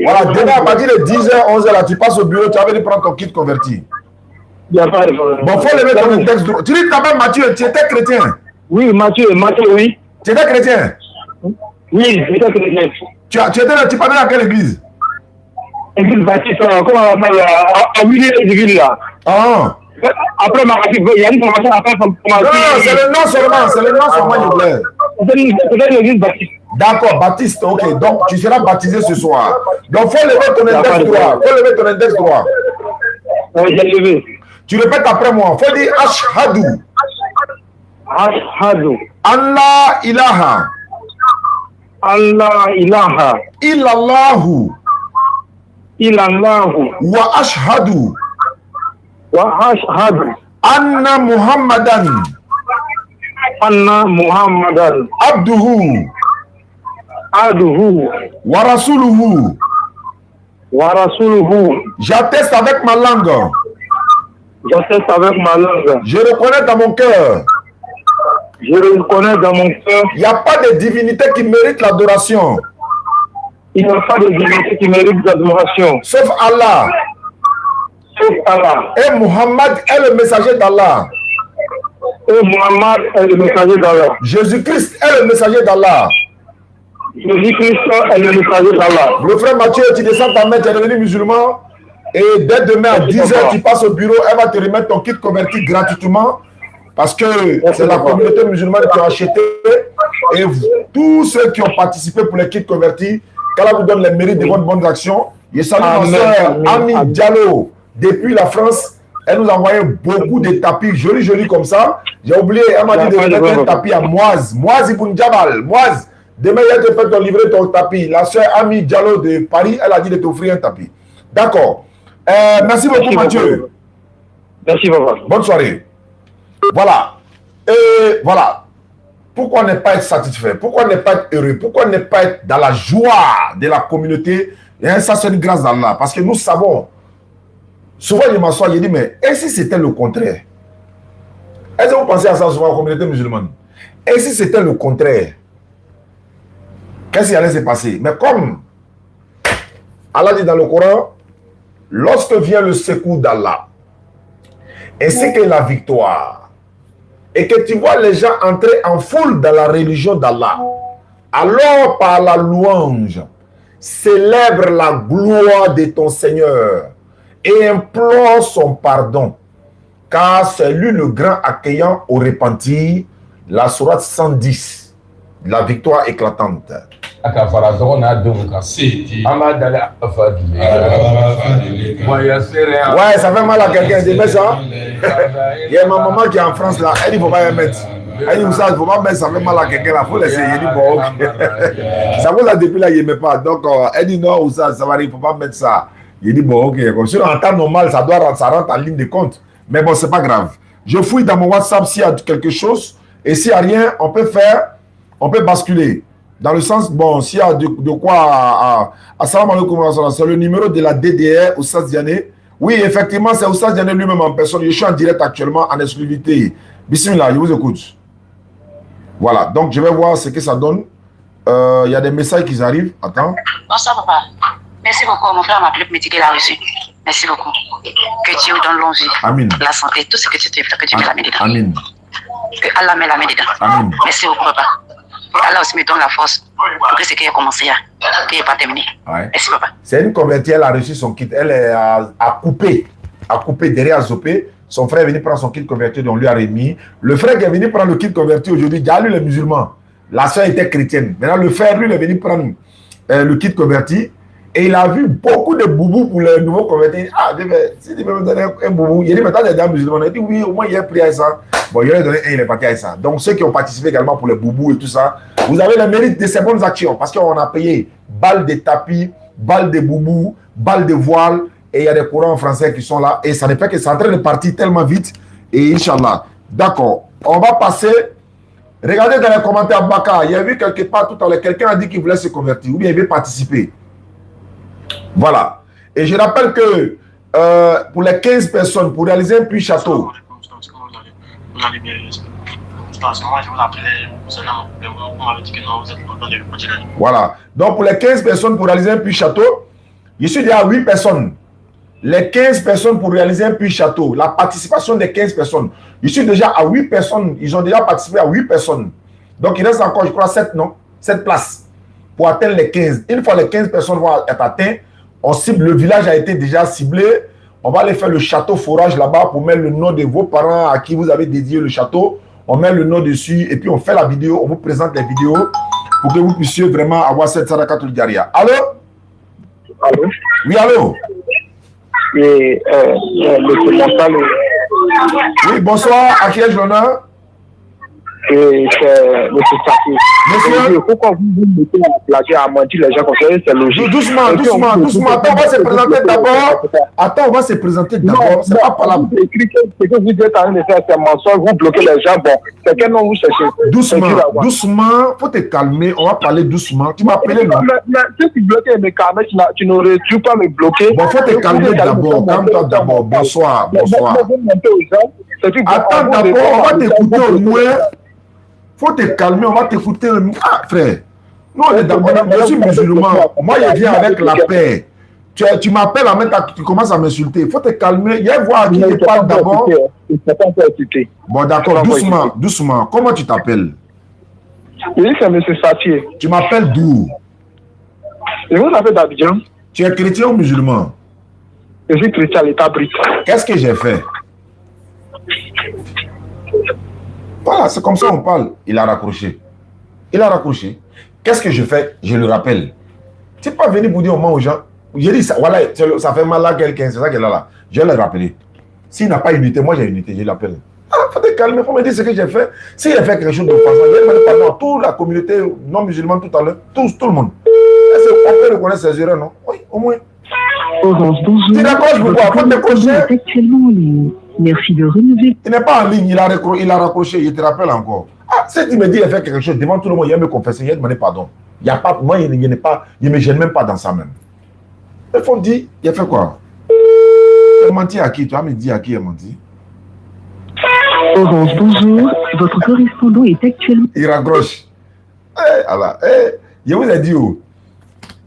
Voilà, demain à partir de 10h, 11h là, tu passes au bureau, tu vas venir prendre ton kit converti. Il n'y a pas de problème. Bon, faut lever ton index droit. Tu dis quand même Mathieu, tu étais chrétien? Oui, Mathieu, oui. Tu étais chrétien? Oui, j'étais chrétien. Tu parlais dans quelle église? Église baptiste, comment on appelle, à Villiers là. Ah. Après ma il y a une formation après. Non, c'est le nom seulement, s'il vous plaît. C'est l'église baptiste. D'accord, Baptiste, ok. Donc, tu seras baptisé ce soir. Donc, faut lever ton index droit. Oui, j'ai levé. Tu répètes après moi. Faut dire Ashhadu. Ashhadu. Allah ilaha. Allah ilaha. Illallahu. Illallahu. Wa ashhadu. Wa ashhadu. Anna Muhammadan. Anna Muhammadan. Abduhu. Aduhu. Wa rasuluhu. Wa rasuluhu. J'atteste avec ma langue. J'atteste avec ma langue. Je reconnais dans mon cœur. Je reconnais dans mon cœur. Il n'y a pas de divinité qui mérite l'adoration. Il n'y a pas de divinité qui mérite l'adoration. Sauf Allah. Sauf Allah. Et Muhammad est le messager d'Allah. Et Muhammad est le messager d'Allah. Jésus-Christ est le messager d'Allah. Jésus-Christ est le messager d'Allah. Le frère Mathieu, tu descends ta main, tu es devenu musulman. Et dès demain à 10h, tu passes au bureau, elle va te remettre ton kit converti gratuitement. Parce que c'est la communauté musulmane qui a acheté. Et tous ceux qui ont participé pour les kits convertis, qu'Allah vous donne les mérites de votre bonne action. Je salue ma soeur Ami Diallo depuis la France. Elle nous a envoyé beaucoup de tapis jolis comme ça. J'ai oublié, elle m'a dit de remettre un tapis à Moise. Moise Ibn Jabal. Moise, demain, elle te fait livrer ton tapis. La soeur Ami Diallo de Paris, elle a dit de t'offrir un tapis. D'accord. Merci beaucoup, Mathieu. Merci, papa. Bonne soirée. Voilà. Et voilà. Pourquoi ne pas être satisfait? Pourquoi ne pas être heureux? Pourquoi ne pas être dans la joie de la communauté? Et ça, c'est une grâce d'Allah. Parce que nous savons. Souvent, je m'assois, je dis, mais et si c'était le contraire? Est-ce que vous pensez à ça souvent en communauté musulmane? Et si c'était le contraire? Qu'est-ce qui allait se passer? Mais comme Allah dit dans le Coran, lorsque vient le secours d'Allah, ainsi que la victoire, et que tu vois les gens entrer en foule dans la religion d'Allah, alors par la louange, célèbre la gloire de ton Seigneur et implore son pardon, car c'est lui le grand accueillant au repentir, la sourate 110, la victoire éclatante. Ouais, ça fait mal à quelqu'un de mettre ça. Il y a ma maman qui est en France là, elle dit, il ne faut pas y mettre. Elle dit, il ne faut pas mettre, ça fait mal à quelqu'un là, il faut laisser. Il dit, bon, ok. Ça vous a depuis là, il n'aimait pas. Donc, elle dit, non, ça va, il ne faut pas mettre ça. Il dit, bon, ok. Comme si en temps normal, ça rentre en ligne de compte. Mais bon, ce n'est pas grave. Je fouille dans mon WhatsApp s'il y a quelque chose. Et s'il n'y a rien, on peut basculer. Dans le sens, bon, s'il y a de quoi... Assalamu alaikum, c'est le numéro de la DDR, Oustaz Diané. Oui, effectivement, c'est Oustaz Diané lui-même en personne. Je suis en direct actuellement, en exclusivité. Bismillah, je vous écoute. Voilà, donc je vais voir ce que ça donne. Il y a des messages qui arrivent. Attends. Bonsoir, papa. Merci beaucoup. Mon frère m'a appelé pour me dire qu'il a reçu. Merci beaucoup. Que Dieu vous donne longue vie. Amen. La santé, tout ce que tu te fais, que Dieu met la main dedans. Amen. Que Allah met la main dedans. Amen. Merci beaucoup, papa. Que Allah aussi me donne la force pour que ce qui a commencé, qu'il n'est pas terminé. Ouais. Merci, papa. C'est une convertie, elle a reçu son kit. Elle est à couper derrière Zopé. Son frère est venu prendre son kit converti, donc on lui a remis. Le frère qui est venu prendre le kit converti aujourd'hui, déjà lui, les musulmans. La soeur était chrétienne. Maintenant, le frère, lui, il est venu prendre le kit converti. Et il a vu beaucoup de boubous pour les nouveaux convertis. Ah, si tu veux me donner un boubou, il a dit, mais t'as des dames musulmanes. Il a dit, oui, au moins, il a pris à ça. Bon, il lui a donné un, il est parti à ça. Donc, ceux qui ont participé également pour les boubous et tout ça, vous avez le mérite de ces bonnes actions. Parce qu'on a payé balles de tapis, balles de boubous, balles de voiles. Et il y a des courants français qui sont là. Et ça ne fait que c'est en train de partir tellement vite. Et Inch'Allah. D'accord. On va passer. Regardez dans les commentaires, Baka. Il y a vu quelque part tout à l'heure, quelqu'un a dit qu'il voulait se convertir ou bien il veut participer. Voilà. Et je rappelle que pour les 15 personnes, pour réaliser un puits château. Voilà. Donc pour les 15 personnes, pour réaliser un puits château, je suis déjà à 8 personnes. Les 15 personnes pour réaliser un puits château, la participation des 15 personnes. Je suis déjà à 8 personnes. Ils ont déjà participé à 8 personnes. Donc il reste encore, je crois, 7 places pour atteindre les 15. Une fois les 15 personnes vont être atteintes, on cible, le village a été déjà ciblé. On va aller faire le château forage là-bas pour mettre le nom de vos parents à qui vous avez dédié le château. On met le nom dessus et puis on fait la vidéo. On vous présente les vidéos pour que vous puissiez vraiment avoir cette sadaqatul jariya. Allô? Allô? Oui, allô? Et oui, bonsoir. À qui ai-je l'honneur? C'est M. Saki. Monsieur, pourquoi vous mettez à plager à mentir les gens comme ça? C'est logique. Doucement. Attends, on va se présenter d'abord. C'est pas là. Ce que vous êtes en train de faire, c'est mensonge. Vous bloquez les gens. Bon, c'est quel nom vous cherchez? Doucement. Faut te calmer. On va parler doucement. Tu m'as appelé, non? Mais si tu bloques et me calmer, tu n'aurais pas me bloquer. Bon, faut te calmer d'abord. Calme-toi d'abord. Bonsoir. Attends d'abord. On va t'écouter au moins. Faut te calmer, on va t'écouter. Ah, frère. Nous, on est d'abord, je suis musulman. Moi, je viens avec la paix. Tu m'appelles en même temps, tu commences à m'insulter. Faut te calmer. Il y a voir qui te parle d'abord. Bon, d'accord, doucement. Comment tu t'appelles? Oui, c'est M. Satier. Tu m'appelles d'où? Je vous appelle d'Abidjan. Tu es chrétien ou musulman? Je suis chrétien à l'État britannique. Qu'est-ce que j'ai fait? Voilà, c'est comme ça on parle. Il a raccroché. Qu'est-ce que je fais? Je le rappelle. Tu n'es pas venu pour dire au moins aux gens. J'ai dit, voilà, ça fait mal à quelqu'un, c'est ça qu'elle a là. Je vais le rappeler. S'il n'a pas unité, moi j'ai unité, je l'appelle. Ah, faut te calmer, faut me dire ce que j'ai fait. S'il a fait quelque chose de offensant, je vais demander pardon à toute la communauté non musulmane tout à l'heure. Tout le monde. On peut reconnaître ses erreurs, non? Oui, au moins. Tu es d'accord, je vous vois. Faut te décrocher. Merci de renouveler. Il n'est pas en ligne, il a raccroché, il te rappelle encore. Ah, si tu me dis qu'il a fait quelque chose devant tout le monde, il va me confesser, il va demander pardon. Il n'y a pas, moi, il ne me gêne même pas dans ça même. Il faut me dire, il a fait quoi? Il a menti à qui? Tu vas me dire à qui il a menti? Orange, bonjour. Votre correspondant est actuellement... Il raccroche. Je vous ai dit où?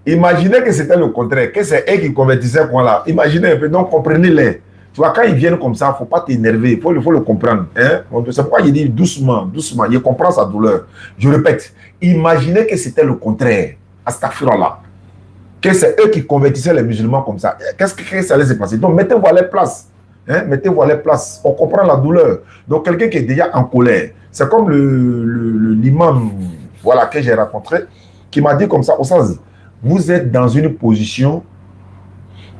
Imaginez que c'était le contraire, que c'est eux qui convertissaient quoi là. Imaginez un peu, donc comprenez-les. Tu vois, quand ils viennent comme ça, il ne faut pas t'énerver, il faut le comprendre. Hein? C'est pourquoi il dit doucement, il comprend sa douleur. Je répète, imaginez que c'était le contraire, astaghfirullah, que c'est eux qui convertissaient les musulmans comme ça. Qu'est-ce que ça allait se passer? Donc mettez-vous à leur place. Hein? Mettez-vous à leur place. On comprend la douleur. Donc quelqu'un qui est déjà en colère, c'est comme l'imam voilà, que j'ai rencontré, qui m'a dit comme ça, au sens, vous êtes dans une position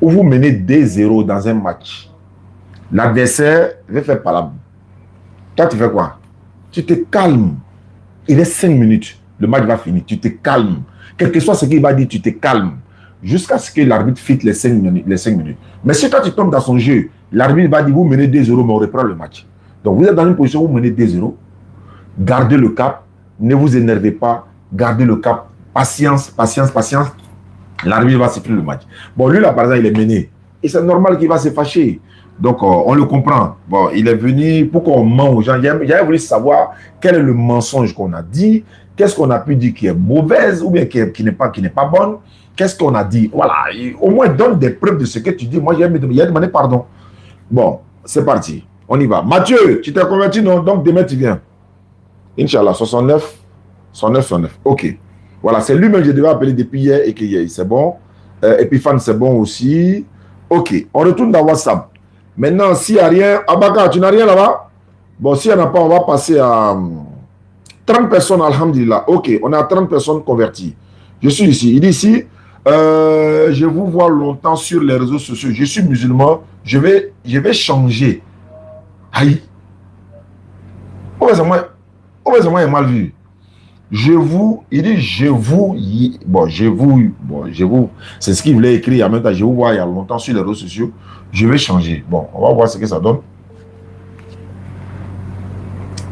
où vous menez 2-0 dans un match. L'adversaire veut faire palabre. Toi, tu fais quoi? Tu te calmes. Il est 5 minutes. Le match va finir. Tu te calmes. Quel que soit ce qu'il va dire, tu te calmes. Jusqu'à ce que l'arbitre fitte les 5 minutes. Mais si toi, tu tombes dans son jeu, l'arbitre va dire, vous menez 2-0, mais on reprend le match. Donc, vous êtes dans une position où vous menez 2-0. Gardez le cap. Ne vous énervez pas. Gardez le cap. Patience, patience, patience. L'arbitre va siffler le match. Bon, lui, là, par exemple, il est mené. Et c'est normal qu'il va se fâcher. Donc, on le comprend. Bon, il est venu pour qu'on ment aux gens. J'avais voulu savoir quel est le mensonge qu'on a dit. Qu'est-ce qu'on a pu dire qui est mauvaise ou bien qui n'est pas bonne. Qu'est-ce qu'on a dit? Voilà. Au moins, donne des preuves de ce que tu dis. Moi, j'ai demandé pardon. Bon, c'est parti. On y va. Mathieu, tu t'es converti, non? Donc, demain, tu viens. Inch'Allah, 69. Ok. Voilà, c'est lui-même que je devais appeler depuis hier et que hier. C'est bon. Epiphane, c'est bon aussi. Ok. On retourne dans WhatsApp. Maintenant, s'il n'y a rien... Abaka, tu n'as rien là-bas? Bon, s'il n'y en a pas, on va passer à 30 personnes, alhamdulillah. Ok, on a 30 personnes converties. Je suis ici. Il dit ici, je vous vois longtemps sur les réseaux sociaux. Je suis musulman. Je vais changer. Aïe. Heureusement, il est mal vu. C'est ce qu'il voulait écrire en même temps. Je vous vois il y a longtemps sur les réseaux sociaux. Je vais changer. Bon, on va voir ce que ça donne.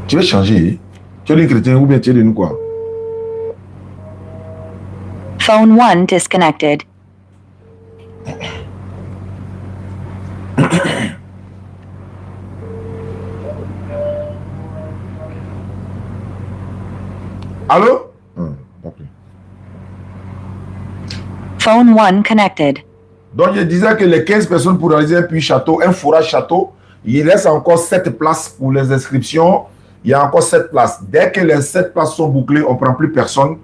Tu veux changer? Tu es un chrétien ou bien tu es de nous quoi? Phone 1 disconnected. Allô? Phone 1 connected. Donc, je disais que les 15 personnes pour réaliser un puits château, un fourrage château, il reste encore 7 places pour les inscriptions. Il y a encore 7 places. Dès que les 7 places sont bouclées, on ne prend plus personne.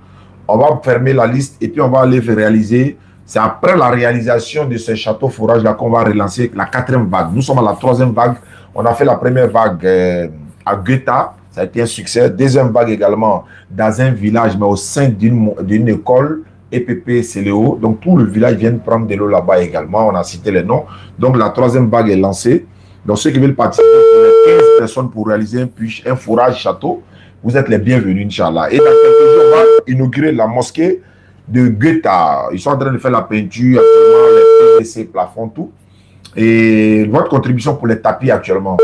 On va fermer la liste et puis on va aller réaliser. C'est après la réalisation de ce château fourrage-là qu'on va relancer la 4e vague. Nous sommes à la 3e vague. On a fait la première vague à Goethe. Ça a été un succès. Deuxième vague également dans un village, mais au sein d'une école, EPP Céléo. Donc tout le village vient de prendre de l'eau là-bas également. On a cité les noms. Donc la 3e vague est lancée. Donc ceux qui veulent participer, pour les 15 personnes pour réaliser un fourrage château, vous êtes les bienvenus, Inch'Allah. Et dans quelques jours, on va inaugurer la mosquée de Goethe. Ils sont en train de faire la peinture actuellement, les PVC, plafonds, tout. Et votre contribution pour les tapis actuellement,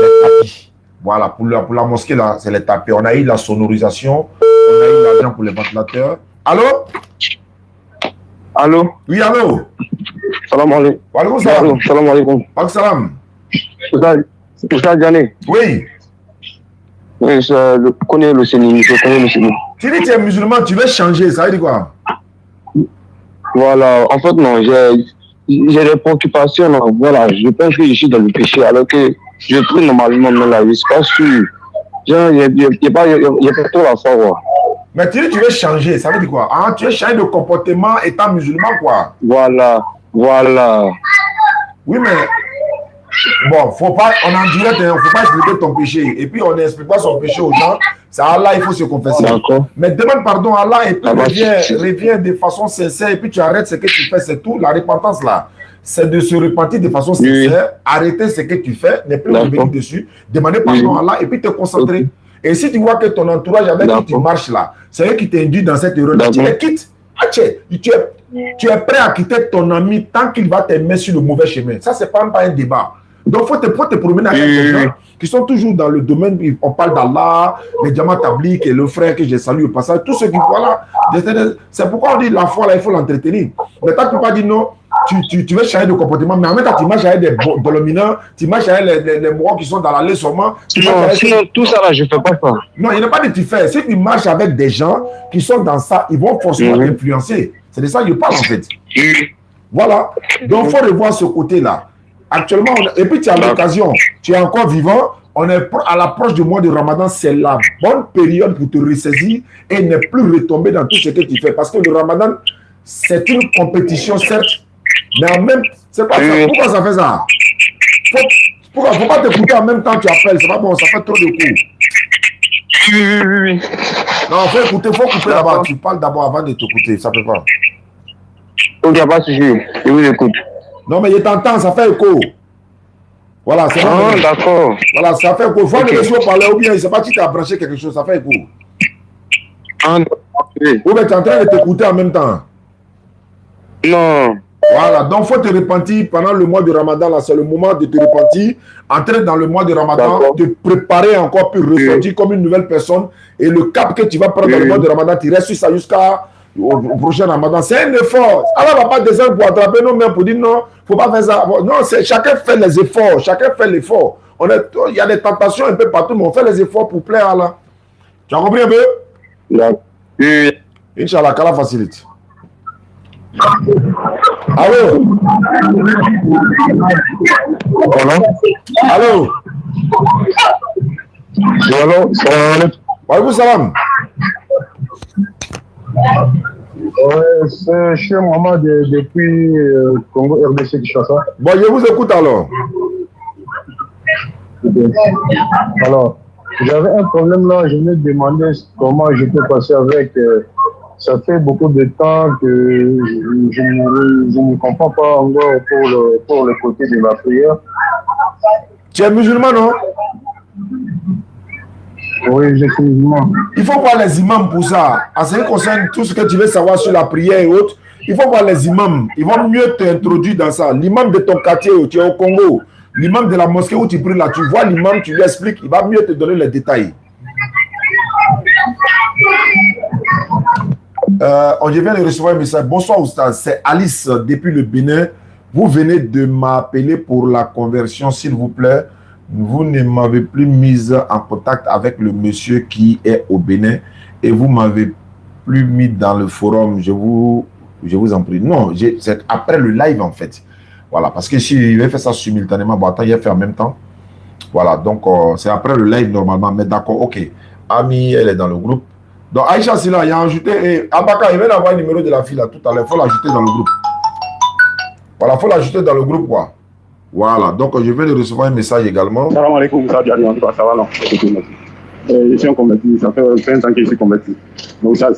les tapis. Voilà, pour la mosquée, là, c'est les tapis. On a eu la sonorisation, on a eu l'argent pour les ventilateurs. Allô? Allô? Oui, allô? Salam alaikum. Wa alaikum salam. Salam alaikum. Wa salam. Oustaz Diané. Oui. Oui, je connais le Sénégal. Tu dis que tu es musulman, tu veux changer, ça veut dire quoi? Voilà, en fait, non, j'ai des préoccupations. Non. Voilà, je pense que je suis dans le péché, alors que je prie normalement dans la vie. C'est pas sûr. Il n'y a pas trop la foi. Mais tu dis que tu veux changer, ça veut dire quoi? Ah, tu veux changer de comportement étant musulman, quoi? Voilà. Oui, mais bon, on est en direct, il ne faut pas expliquer ton péché. Et puis, on n'explique pas son péché aux gens. C'est Allah, il faut se confesser. Mais demande pardon à Allah et puis reviens de façon sincère et puis tu arrêtes ce que tu fais, c'est tout. La repentance, là, c'est de se repentir de façon sincère, arrêter ce que tu fais, ne plus revenir dessus, demander pardon à Allah et puis te concentrer. Et si tu vois que ton entourage avec qui tu marches là, c'est eux qui t'induisent dans cette erreur-là, tu les quittes. Tu es prêt à quitter ton ami tant qu'il va te mettre sur le mauvais chemin. Ça, c'est pas un débat. Donc, il faut te promener avec des gens qui sont toujours dans le domaine, on parle d'Allah, les diamants tabliques et le frère que j'ai salué au passage, tous ceux qui, voilà, c'est pourquoi on dit la foi, là, il faut l'entretenir. Mais toi, tu ne peux pas dire non, tu veux changer de comportement, mais en même temps, tu marches avec des dominants, tu marches avec les mots qui sont dans l'allée seulement. Sinon, tout ça, là, je ne fais pas ça. Non, il n'y a pas de tu fais. Si tu marches avec des gens qui sont dans ça, ils vont forcément t'influencer. C'est de ça que je parle, en fait. Voilà. Donc, il faut revoir ce côté-là. Actuellement, et puis tu as l'occasion, tu es encore vivant, on est à l'approche du mois de Ramadan, c'est la bonne période pour te ressaisir et ne plus retomber dans tout ce que tu fais. Parce que le Ramadan, c'est une compétition, certes, mais en même temps, c'est pas ça. Pourquoi ça fait ça? Pourquoi faut pas t'écouter en même temps que tu appelles, c'est pas bon, ça fait trop de coups. Oui. Non, faut écouter, faut couper d'abord. Tu parles d'abord avant de t'écouter, ça peut pas. Ok, pas de souci, je vous écoute. Non, mais je t'entends, ça fait écho. Voilà, c'est bon. D'accord. Voilà, ça fait quoi? Faut que les choses parlent ou bien, il ne sait pas si tu as branché quelque chose, ça fait quoi? Ou bien tu es en train de t'écouter en même temps? Non. Voilà, donc il faut te repentir pendant le mois de Ramadan, là, c'est le moment de te repentir, entrer dans le mois de Ramadan, te préparer encore pour ressortir comme une nouvelle personne, et le cap que tu vas prendre dans le mois de Ramadan, tu restes sur ça jusqu'à au prochain Ramadan. C'est un effort. Allah ne va pas descendre pour attraper nos mains pour dire non, il ne faut pas faire ça. Non, chacun fait les efforts, chacun fait l'effort. Il y a des tentations un peu partout, mais on fait les efforts pour plaire à Allah. Tu as compris un peu? Oui. Inch'Allah, qu'Allah facilite. Allô? Allô? Allô? Walaikum salam. C'est chez Mohamed depuis Congo RDC Kinshasa. Bon, je vous écoute alors. Alors, j'avais un problème là, je me demandais comment je peux passer avec. Ça fait beaucoup de temps que je ne comprends pas encore pour le côté de la prière. Tu es musulman, non? Oui, je suis musulman. Il faut voir les imams pour ça. En ce qui concerne tout ce que tu veux savoir sur la prière et autres, il faut voir les imams. Ils vont mieux t'introduire dans ça. L'imam de ton quartier où tu es au Congo, l'imam de la mosquée où tu pries là, tu vois l'imam, tu lui expliques, il va mieux te donner les détails. Je viens de recevoir un message. Bonsoir Oustaz, c'est Alice depuis le Bénin. Vous venez de m'appeler pour la conversion, s'il vous plaît. Vous ne m'avez plus mise en contact avec le monsieur qui est au Bénin et vous m'avez plus mis dans le forum. Je vous en prie. Non, c'est après le live en fait. Voilà, parce que si il avait fait ça simultanément, bon, attends, il a fait en même temps. Voilà, donc c'est après le live normalement. Mais d'accord, ok. Ami, elle est dans le groupe. Donc Aïcha, c'est là, il a ajouté. Abaka, il vient d'avoir le numéro de la fille là tout à l'heure. Il faut l'ajouter dans le groupe. Voilà, il faut l'ajouter dans le groupe, quoi. Voilà, donc je viens de recevoir un message également. Salam alaikum, ça va, non. Je suis un converti, ça fait 20 ans que je suis converti. Donc ça,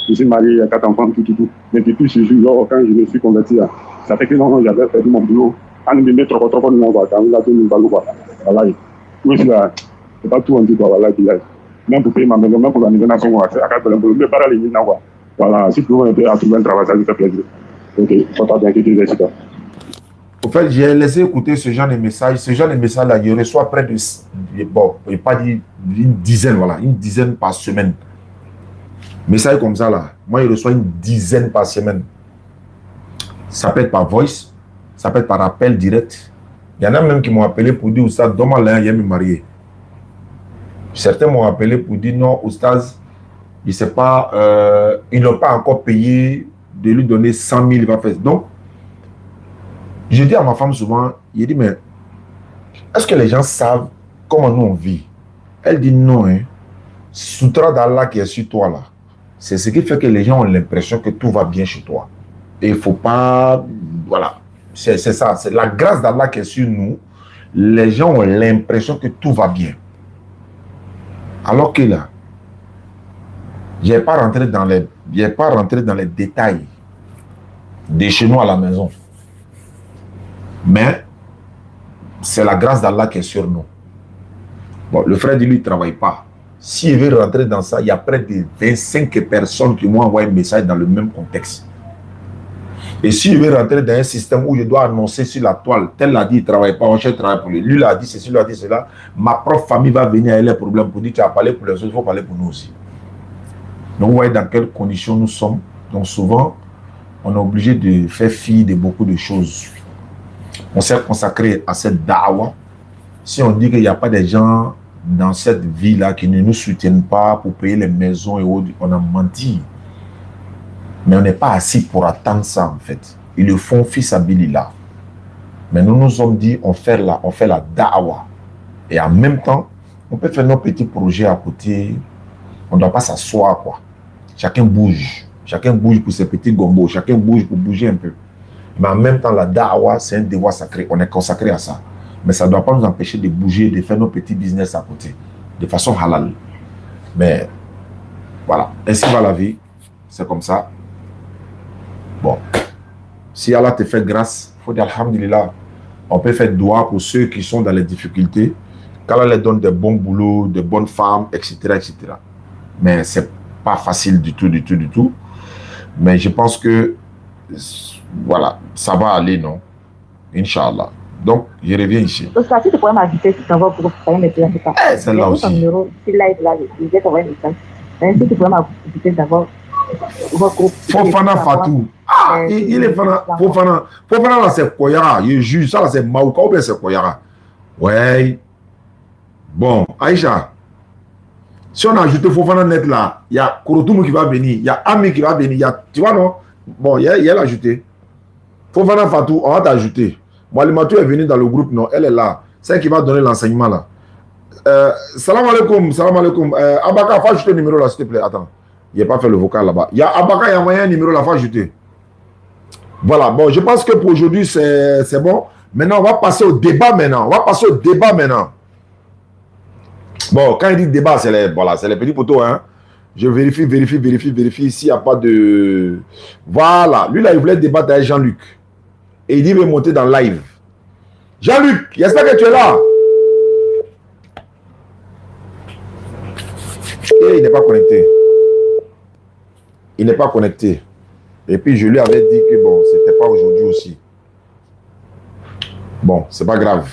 je suis marié, il y a 4 enfants, tout. Mais depuis ce jour, quand je me suis converti, là, ça fait que non, j'avais fait mon boulot. On me met trop, voilà. Oui, c'est pas tout en tout, voilà. Même pour payer ma maison, même pour la maison, mais pas les mines, voilà. Si vous pouvez trouver un travail, ça vous fait plaisir. Ok, faut pas bien que tu ça. En fait, j'ai laissé écouter ce genre de messages. Ce genre de messages-là, il reçoit près de, bon, je ne vais pas dire une dizaine, voilà, une dizaine par semaine. Messages comme ça, là, moi, il reçoit une dizaine par semaine. Ça peut être par voice, ça peut être par appel direct. Il y en a même qui m'ont appelé pour dire, Oustaz, donne-moi l'un, il y a me marier. Certains m'ont appelé pour dire, non, Oustaz, il sait pas, ils n'ont pas encore payé de lui donner 100 000, il va faire. Donc, je dis à ma femme souvent, il dit, mais est-ce que les gens savent comment nous on vit? Elle dit non, hein. Soutra d'Allah qui est sur toi là. C'est ce qui fait que les gens ont l'impression que tout va bien chez toi. Et il ne faut pas... Voilà. C'est ça. C'est la grâce d'Allah qui est sur nous. Les gens ont l'impression que tout va bien. Alors que là, je n'ai pas rentré dans les détails de chez nous à la maison. Mais c'est la grâce d'Allah qui est sur nous. Bon, le frère dit lui, il ne travaille pas. S'il veut rentrer dans ça, il y a près de 25 personnes qui m'ont envoyé un message dans le même contexte. Et s'il veut rentrer dans un système où je dois annoncer sur la toile, tel l'a dit, il ne travaille pas, on cherche travail pour lui. Lui l'a dit ceci, lui l'a dit cela. Ma propre famille va venir avec les problèmes pour dire tu as parlé pour les autres, il faut parler pour nous aussi. Donc vous voyez dans quelles conditions nous sommes. Donc souvent, on est obligé de faire fi de beaucoup de choses. On s'est consacré à cette da'wa. Si on dit qu'il n'y a pas des gens dans cette vie-là qui ne nous soutiennent pas pour payer les maisons et autres, on a menti. Mais on n'est pas assis pour attendre ça, en fait. Ils le font fils abilillah. Mais nous nous sommes dit, on fait la da'wa. Et en même temps, on peut faire nos petits projets à côté. On ne doit pas s'asseoir, quoi. Chacun bouge. Chacun bouge pour ses petits gombos. Chacun bouge pour bouger un peu. Mais en même temps, la da'wa, c'est un devoir sacré. On est consacré à ça. Mais ça ne doit pas nous empêcher de bouger, de faire nos petits business à côté. De façon halal. Mais, voilà. Ainsi va la vie. C'est comme ça. Bon. Si Allah te fait grâce, il faut dire alhamdulillah. On peut faire doigt pour ceux qui sont dans les difficultés. Qu'Allah leur donne des bons boulots, de bonnes femmes, etc., etc. Mais c'est pas facile du tout. Mais je pense que, voilà, ça va aller, non? Inch'Allah. Donc, je reviens ici. Donc, ça, si tu pourrais m'ajouter dans votre groupe, ça va m'aider en tout cas. Celle-là aussi. Ton numéro, si live là, je vais t'envoyer un message. Mais si tu pourrais m'ajouter d'abord votre groupe. Fofana Fatou. Ah, il est Fofana. Fofana, là, c'est Koyara. Il juge ça, là, c'est Maouka ou bien c'est Koyara. Ouais. Bon, Aïcha. Si on a ajouté Fofana net là, il y a Korotoumou qui va venir, il y a Ami qui va venir, il y a, tu vois non? Bon, il y a ajouté. Fofana Fatou, on va t'ajouter. Malimatou est venue dans le groupe, non? Elle est là. C'est elle qui va donner l'enseignement là. Salam alaikum, salam alaikum. Abaka, faut ajouter le numéro là, s'il te plaît. Attends, il n'a pas fait le vocal là-bas. Il y a Abaka, il y a moyen un numéro là, faut ajouter. Voilà, bon, je pense que pour aujourd'hui, c'est bon. Maintenant, on va passer au débat maintenant. Bon, quand il dit débat, c'est les petits poteaux, hein. Je vérifie s'il n'y a pas de... Voilà, lui là, il voulait débattre avec Jean-Luc. Et il dit, il veut monter dans le live. Jean-Luc, j'espère que tu es là. Et il n'est pas connecté. Et puis, je lui avais dit que bon, c'était pas aujourd'hui aussi. Bon, c'est pas grave.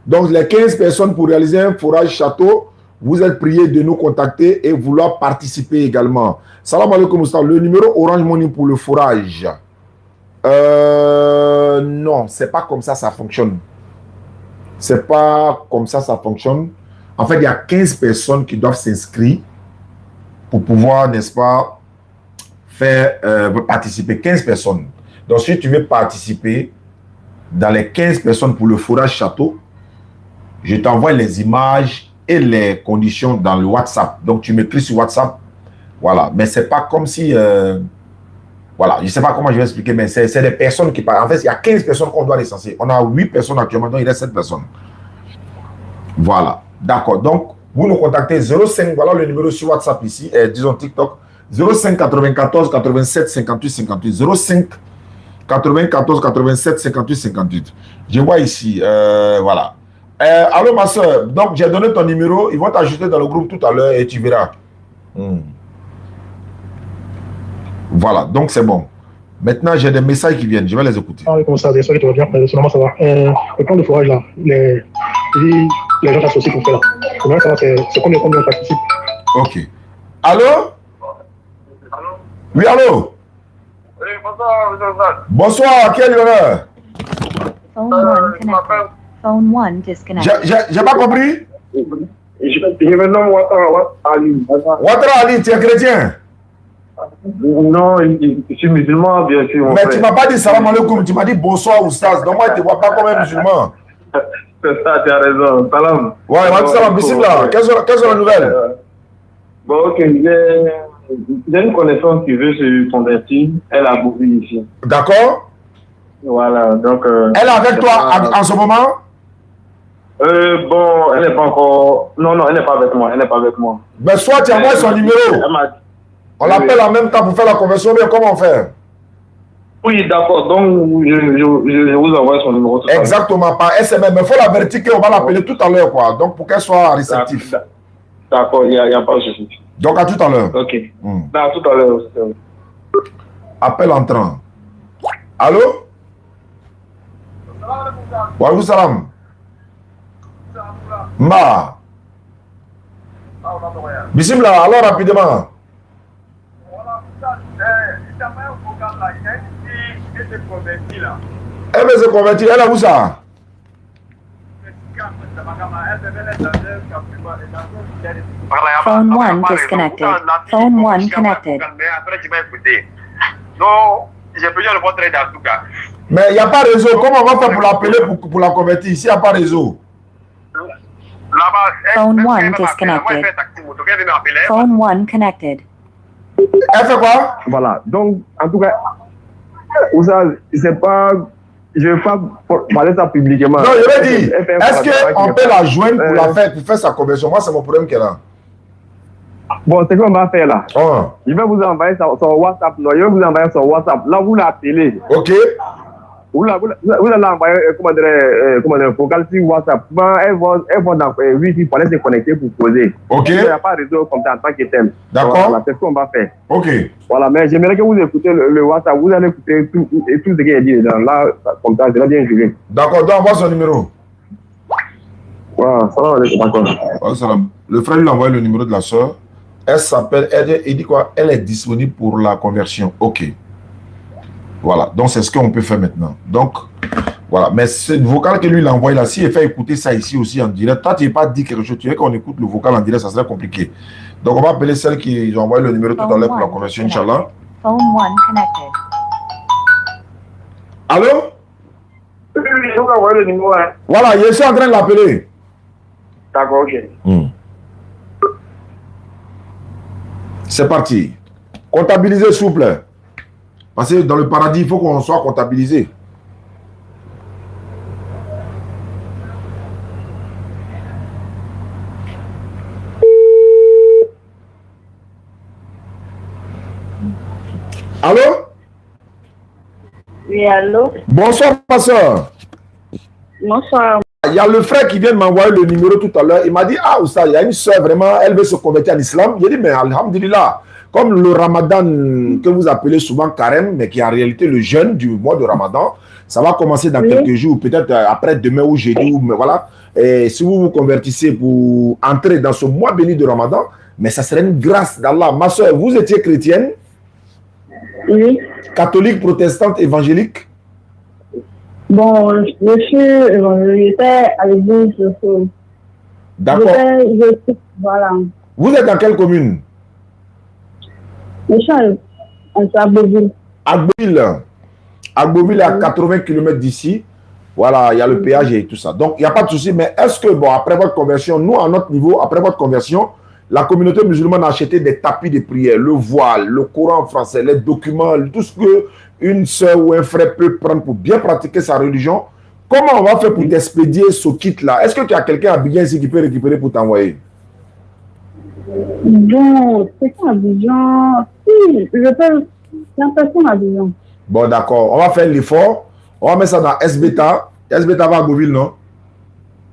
Donc, les 15 personnes pour réaliser un forage château, vous êtes priés de nous contacter et vouloir participer également. Salam alaikum, le numéro Orange Money pour le forage. Non, c'est pas comme ça fonctionne. C'est pas comme ça fonctionne. En fait, il y a 15 personnes qui doivent s'inscrire pour pouvoir, n'est-ce pas, faire participer. 15 personnes. Donc, si tu veux participer dans les 15 personnes pour le forage château, je t'envoie les images et les conditions dans le WhatsApp. Donc, tu m'écris sur WhatsApp. Voilà. Mais c'est pas comme si... voilà. Je ne sais pas comment je vais expliquer, mais c'est des personnes qui parlent. En fait, il y a 15 personnes qu'on doit recenser. On a 8 personnes actuellement, donc il reste 7 personnes. Voilà. D'accord. Donc, vous nous contactez 05, voilà le numéro sur WhatsApp ici, disons TikTok, 05 94 87 58 58. 05 94 87 58 58. Je vois ici, voilà. Allô ma soeur, donc j'ai donné ton numéro, ils vont t'ajouter dans le groupe tout à l'heure et tu verras. Voilà, donc c'est bon. Maintenant j'ai des messages qui viennent, je vais les écouter. Ah oui, comment ça, j'espère que tu vas bien, seulement ça va. Le plan de forage là, les gens s'associent pour faire là. Comment ça va, c'est combien on participe? Ok. Allô? Oui, allô? Oui, bonsoir, monsieur. Bonsoir, quel honneur? Phone 1 disconnected. J'ai pas compris? Je me nomme Ouattara Ali. Ouattara Ali, tu es chrétien? Non, je suis musulman, bien sûr. Mais tu m'as pas dit salam alaikum, tu m'as dit bonsoir oustaz. Donc moi, je ne te vois pas comme un musulman. C'est ça, tu as raison. Salam. Ouais, salam, bismillah. Quelles sont les nouvelles? Bon, ok, j'ai une connaissance qui veut se convertir. Elle a bougé ici. D'accord. Voilà, donc... elle est avec toi en ce moment? Bon, elle n'est pas encore... Non, elle n'est pas avec moi, Mais soit tu envoies son numéro. On l'appelle en même temps pour faire la conversion, bien comment faire? Oui, d'accord, donc je vous envoie son numéro tout à l'heure. Exactement, par SMS, mais il faut l'avertir qu'on va l'appeler tout à l'heure, quoi. Donc pour qu'elle soit réceptive. D'accord, il n'y a pas de souci. Donc à tout à l'heure. Ok. À tout à l'heure. Appel entrant. Allô? Wa alaikum salam. Ma. Bismillah, alors rapidement. Elle veut se convertir, elle a où ça? Phone 1 disconnected. Phone 1 connected. Non, j'ai besoin de votre aide en tout cas. Mais il n'y a pas réseau. Comment on va faire pour l'appeler pour la convertir? Ici, il n'y a pas réseau. Phone 1 disconnected. Phone 1 connected. Elle fait quoi? Voilà. Donc, en tout cas, c'est pas... Je ne vais pas parler ça publiquement. Non, je vais dire, est-ce qu'on peut la joindre pour faire sa conversion? Moi, c'est mon problème qu'elle a. Bon, c'est qu'on va faire là. Je vais vous envoyer son WhatsApp. Non, je vais vous envoyer son WhatsApp. Là, vous l'appelez. Ok. vous allez envoyer comment dire, vocal sur WhatsApp. Elles vont dans oui, il fallait se connecter pour poser. Ok. Il n'y a pas de réseau comme ça en tant que tel. D'accord. Voilà, c'est ce qu'on va faire. Ok. Voilà, mais j'aimerais que vous écoutez le WhatsApp. Vous allez écouter tout ce qu'il est dit dedans. Là, comme ça, je vais bien jouer. D'accord, donc envoie son numéro. Voilà, salam alaikum, d'accord. Oh, salam. Le frère lui a envoyé le numéro de la soeur. Elle s'appelle, il dit quoi? Elle est disponible pour la conversion. Ok. Voilà, donc c'est ce qu'on peut faire maintenant. Donc, voilà. Mais ce vocal que lui il a envoyé là, si il fait écouter ça ici aussi en direct, toi tu n'es pas dit quelque chose, tu veux qu'on écoute le vocal en direct, ça serait compliqué. Donc on va appeler celle qui a envoyé le numéro tout à l'heure pour la conversion, Inch'Allah. Phone 1 connected. Allô? Oui, je vous envoie le numéro. Hein. Voilà, je suis en train de l'appeler. D'accord, ok. C'est parti. Comptabilisez, s'il vous plaît. Parce que dans le paradis, il faut qu'on soit comptabilisé. Allô? Oui, allô? Bonsoir, ma soeur. Bonsoir. Il y a le frère qui vient de m'envoyer le numéro tout à l'heure. Il m'a dit, ah, Oustaz, il y a une soeur vraiment, elle veut se convertir en islam. J'ai dit, mais alhamdulillah, comme le ramadan que vous appelez souvent carême, mais qui est en réalité le jeûne du mois de ramadan, ça va commencer dans quelques jours, peut-être après demain ou jeudi, mais voilà. Et si vous vous convertissez pour entrer dans ce mois béni de ramadan, mais ça serait une grâce d'Allah. Ma soeur, vous étiez chrétienne? Oui. Catholique, protestante, évangélique? Bon, j'étais à l'église. D'accord. Voilà. Vous êtes dans quelle commune? Je suis à Agboville. Agboville est à 80 km d'ici. Voilà, il y a le péage et tout ça. Donc, il n'y a pas de souci. Mais est-ce que, bon, après votre conversion, nous, à notre niveau, après votre conversion, la communauté musulmane a acheté des tapis de prière, le voile, le Coran français, les documents, tout ce qu'une soeur ou un frère peut prendre pour bien pratiquer sa religion. Comment on va faire pour t'expédier ce kit-là? Est-ce que tu as quelqu'un à Abidjan ici qui peut récupérer pour t'envoyer? Bon, c'est pas Abidjan. Si, je peux. C'est un personne à Abidjan. Bon, d'accord. On va faire l'effort. On va mettre ça dans SBTA. SBTA va à Agboville, non?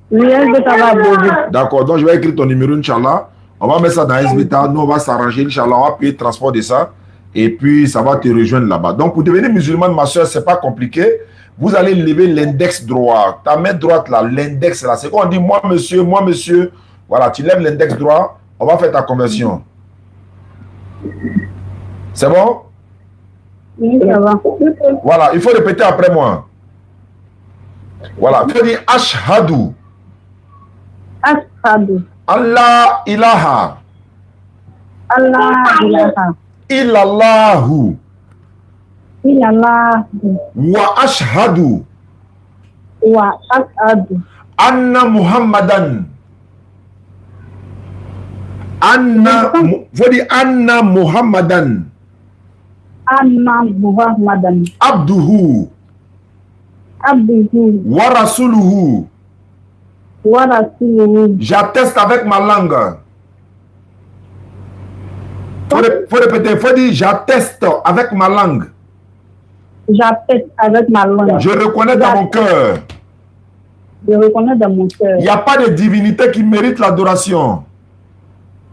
Oui, SBTA va à Agboville. D'accord. Donc, je vais écrire ton numéro, Inch'Allah. On va mettre ça dans SBTA. Nous, on va s'arranger, Inch'Allah. On va payer le transport de ça. Et puis, ça va te rejoindre là-bas. Donc, pour devenir musulmane, ma soeur, ce n'est pas compliqué. Vous allez lever l'index droit. Ta main droite, là, l'index, là. C'est quand on dit, moi, monsieur. Voilà, tu lèves l'index droit. On va faire ta conversion. C'est bon? Oui, ça va. Voilà, il faut répéter après moi. Voilà, il faut dire Ashhadu. Ashhadu. Allah ilaha. Allah ilaha. Illallahu. Illallahu. Wa ashhadu. Wa ashhadu. Anna Muhammadan. Faut dire Anna Muhammadan. Anna Muhammadan. Abduhu. Abduhu. Wa rasuluhu. Wa rasuluhu. J'atteste avec ma langue. Faut répéter, faut dire j'atteste avec ma langue. J'atteste avec ma langue. Je reconnais dans mon cœur. Je reconnais dans mon cœur. Il n'y a pas de divinité qui mérite l'adoration.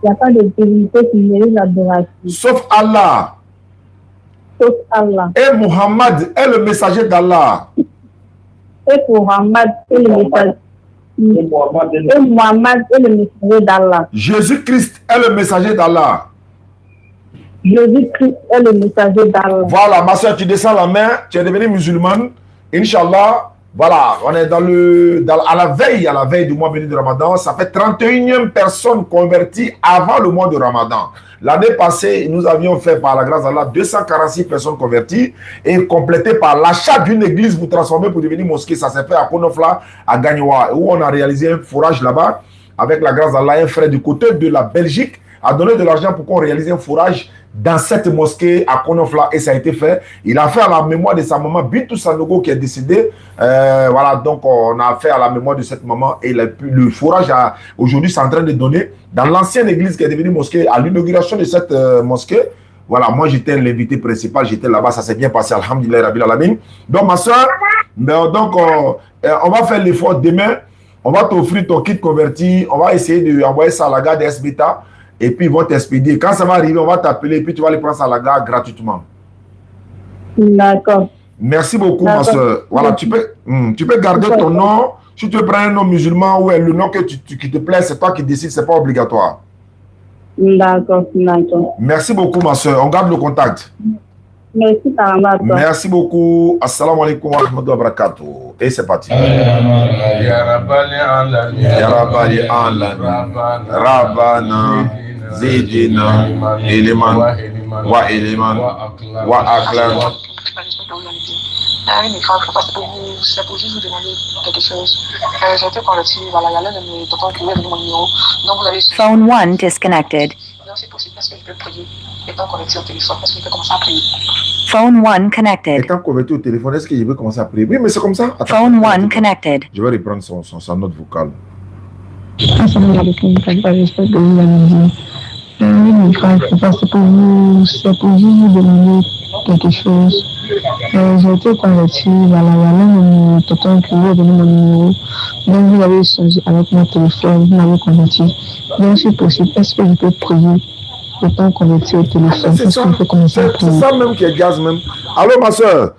Il n'y a pas de divinité qui mérite l'adoration. Sauf Allah. Sauf Allah. Et Muhammad est le messager d'Allah. Et Muhammad est le messager. Et Muhammad est le messager d'Allah. Jésus-Christ est le messager d'Allah. Jésus-Christ est le messager d'Allah. Voilà, ma soeur, tu descends la main, tu es devenue musulmane. Inch'Allah, voilà, on est à la veille du mois béni de Ramadan. Ça fait 31e personne convertie avant le mois de Ramadan. L'année passée, nous avions fait par la grâce d'Allah 246 personnes converties et complété par l'achat d'une église pour transformer pour devenir mosquée. Ça s'est fait à Konofla, à Gagnoa, où on a réalisé un forage là-bas. Avec la grâce d'Allah, un frère du côté de la Belgique a donné de l'argent pour qu'on réalise un forage dans cette mosquée à Konofla et ça a été fait. Il a fait à la mémoire de sa maman Bintou Sanogo qui est décédée. Voilà, donc on a fait à la mémoire de cette maman et le forage aujourd'hui c'est en train de donner dans l'ancienne église qui est devenue mosquée à l'inauguration de cette mosquée. Voilà, moi j'étais l'invité principal, j'étais là-bas, ça s'est bien passé, alhamdulillah, rabbil alamin. Donc ma soeur, on va faire l'effort demain, on va t'offrir ton kit converti, on va essayer d'envoyer ça à la gare d'Esbeta, et puis ils vont t'expédier. Quand ça va arriver, on va t'appeler, et puis tu vas aller prendre ça à la gare gratuitement. D'accord. Merci beaucoup, ma soeur. Voilà, tu peux garder ton nom. Si tu prends un nom musulman ou le nom qui te plaît, c'est toi qui décides, c'est pas obligatoire. D'accord, d'accord. Merci beaucoup, ma soeur. On garde le contact. Merci, Tarama. Merci beaucoup. Assalamu alaikum wa rahmatullahi wa barakatuh. Et c'est parti. Ya Rabbali Rabbana Zidina Iliman wa Iliman wa Aklan. Oui, mais frère, c'est pour juste vous demander quelque chose. J'ai été converti, voilà, il y a l'un de mes tontons qui est venu mon numéro. Donc vous avez... Phone 1 disconnected. Donc c'est possible, est-ce que je peux prier étant converti au téléphone? Est-ce que je peux commencer à prier? Phone 1 connected. Étant converti au téléphone, est-ce que je peux commencer à prier? Oui, mais c'est comme ça. Attends, Phone 1 connected. Je vais reprendre sa note vocale. Assalamu alaikum, j'espère que vous allez bien. Oui, mes frères, c'est pour vous demander quelque chose. J'ai été converti, voilà, il y a l'un de tonton qui lui a donné mon numéro. Donc, vous avez échangé avec mon téléphone, vous m'avez converti. Donc, si possible, est-ce que je peux prier étant converti au téléphone? C'est ça même qui est gaz même. Allô, ma soeur,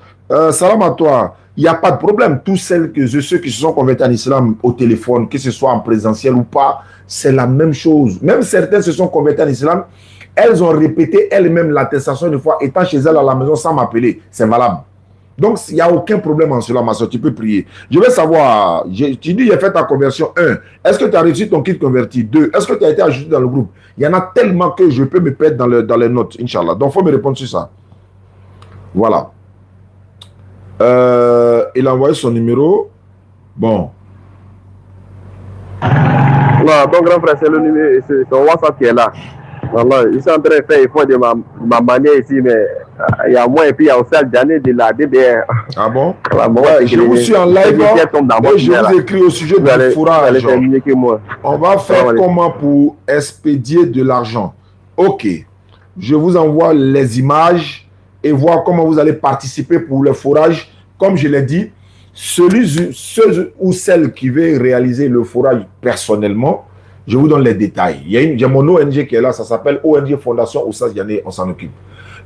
salam à toi. Il n'y a pas de problème. Tous ceux qui se sont convertis en islam au téléphone, que ce soit en présentiel ou pas, c'est la même chose. Même certains se sont convertis en islam, elles ont répété elles-mêmes l'attestation une fois, étant chez elles à la maison sans m'appeler. C'est valable. Donc, il n'y a aucun problème en cela, ma soeur. Tu peux prier. Je veux savoir, tu dis, j'ai fait ta conversion. 1. Est-ce que tu as reçu ton kit converti? 2. Est-ce que tu as été ajouté dans le groupe? Il y en a tellement que je peux me perdre dans les notes, Inch'Allah. Donc, il faut me répondre sur ça. Voilà. Il a envoyé son numéro. Bon. Non, ton grand frère, c'est le numéro, c'est ton WhatsApp qui est là. Voilà, ils sont en train de faire effort de ma manière ici, mais il y a moi et puis il y a aussi Aljané de la DBR. Ah bon? Voilà, bon, ouais, je vous suis en live. Je vous écris au sujet du fourrage. On va faire comment pour expédier de l'argent. Ok. Je vous envoie les images et voir comment vous allez participer pour le fourrage. Comme je l'ai dit, ceux ou celle qui veut réaliser le fourrage personnellement, je vous donne les détails. Il y a mon ONG qui est là, ça s'appelle ONG Fondation Oussas Yané, on s'en occupe.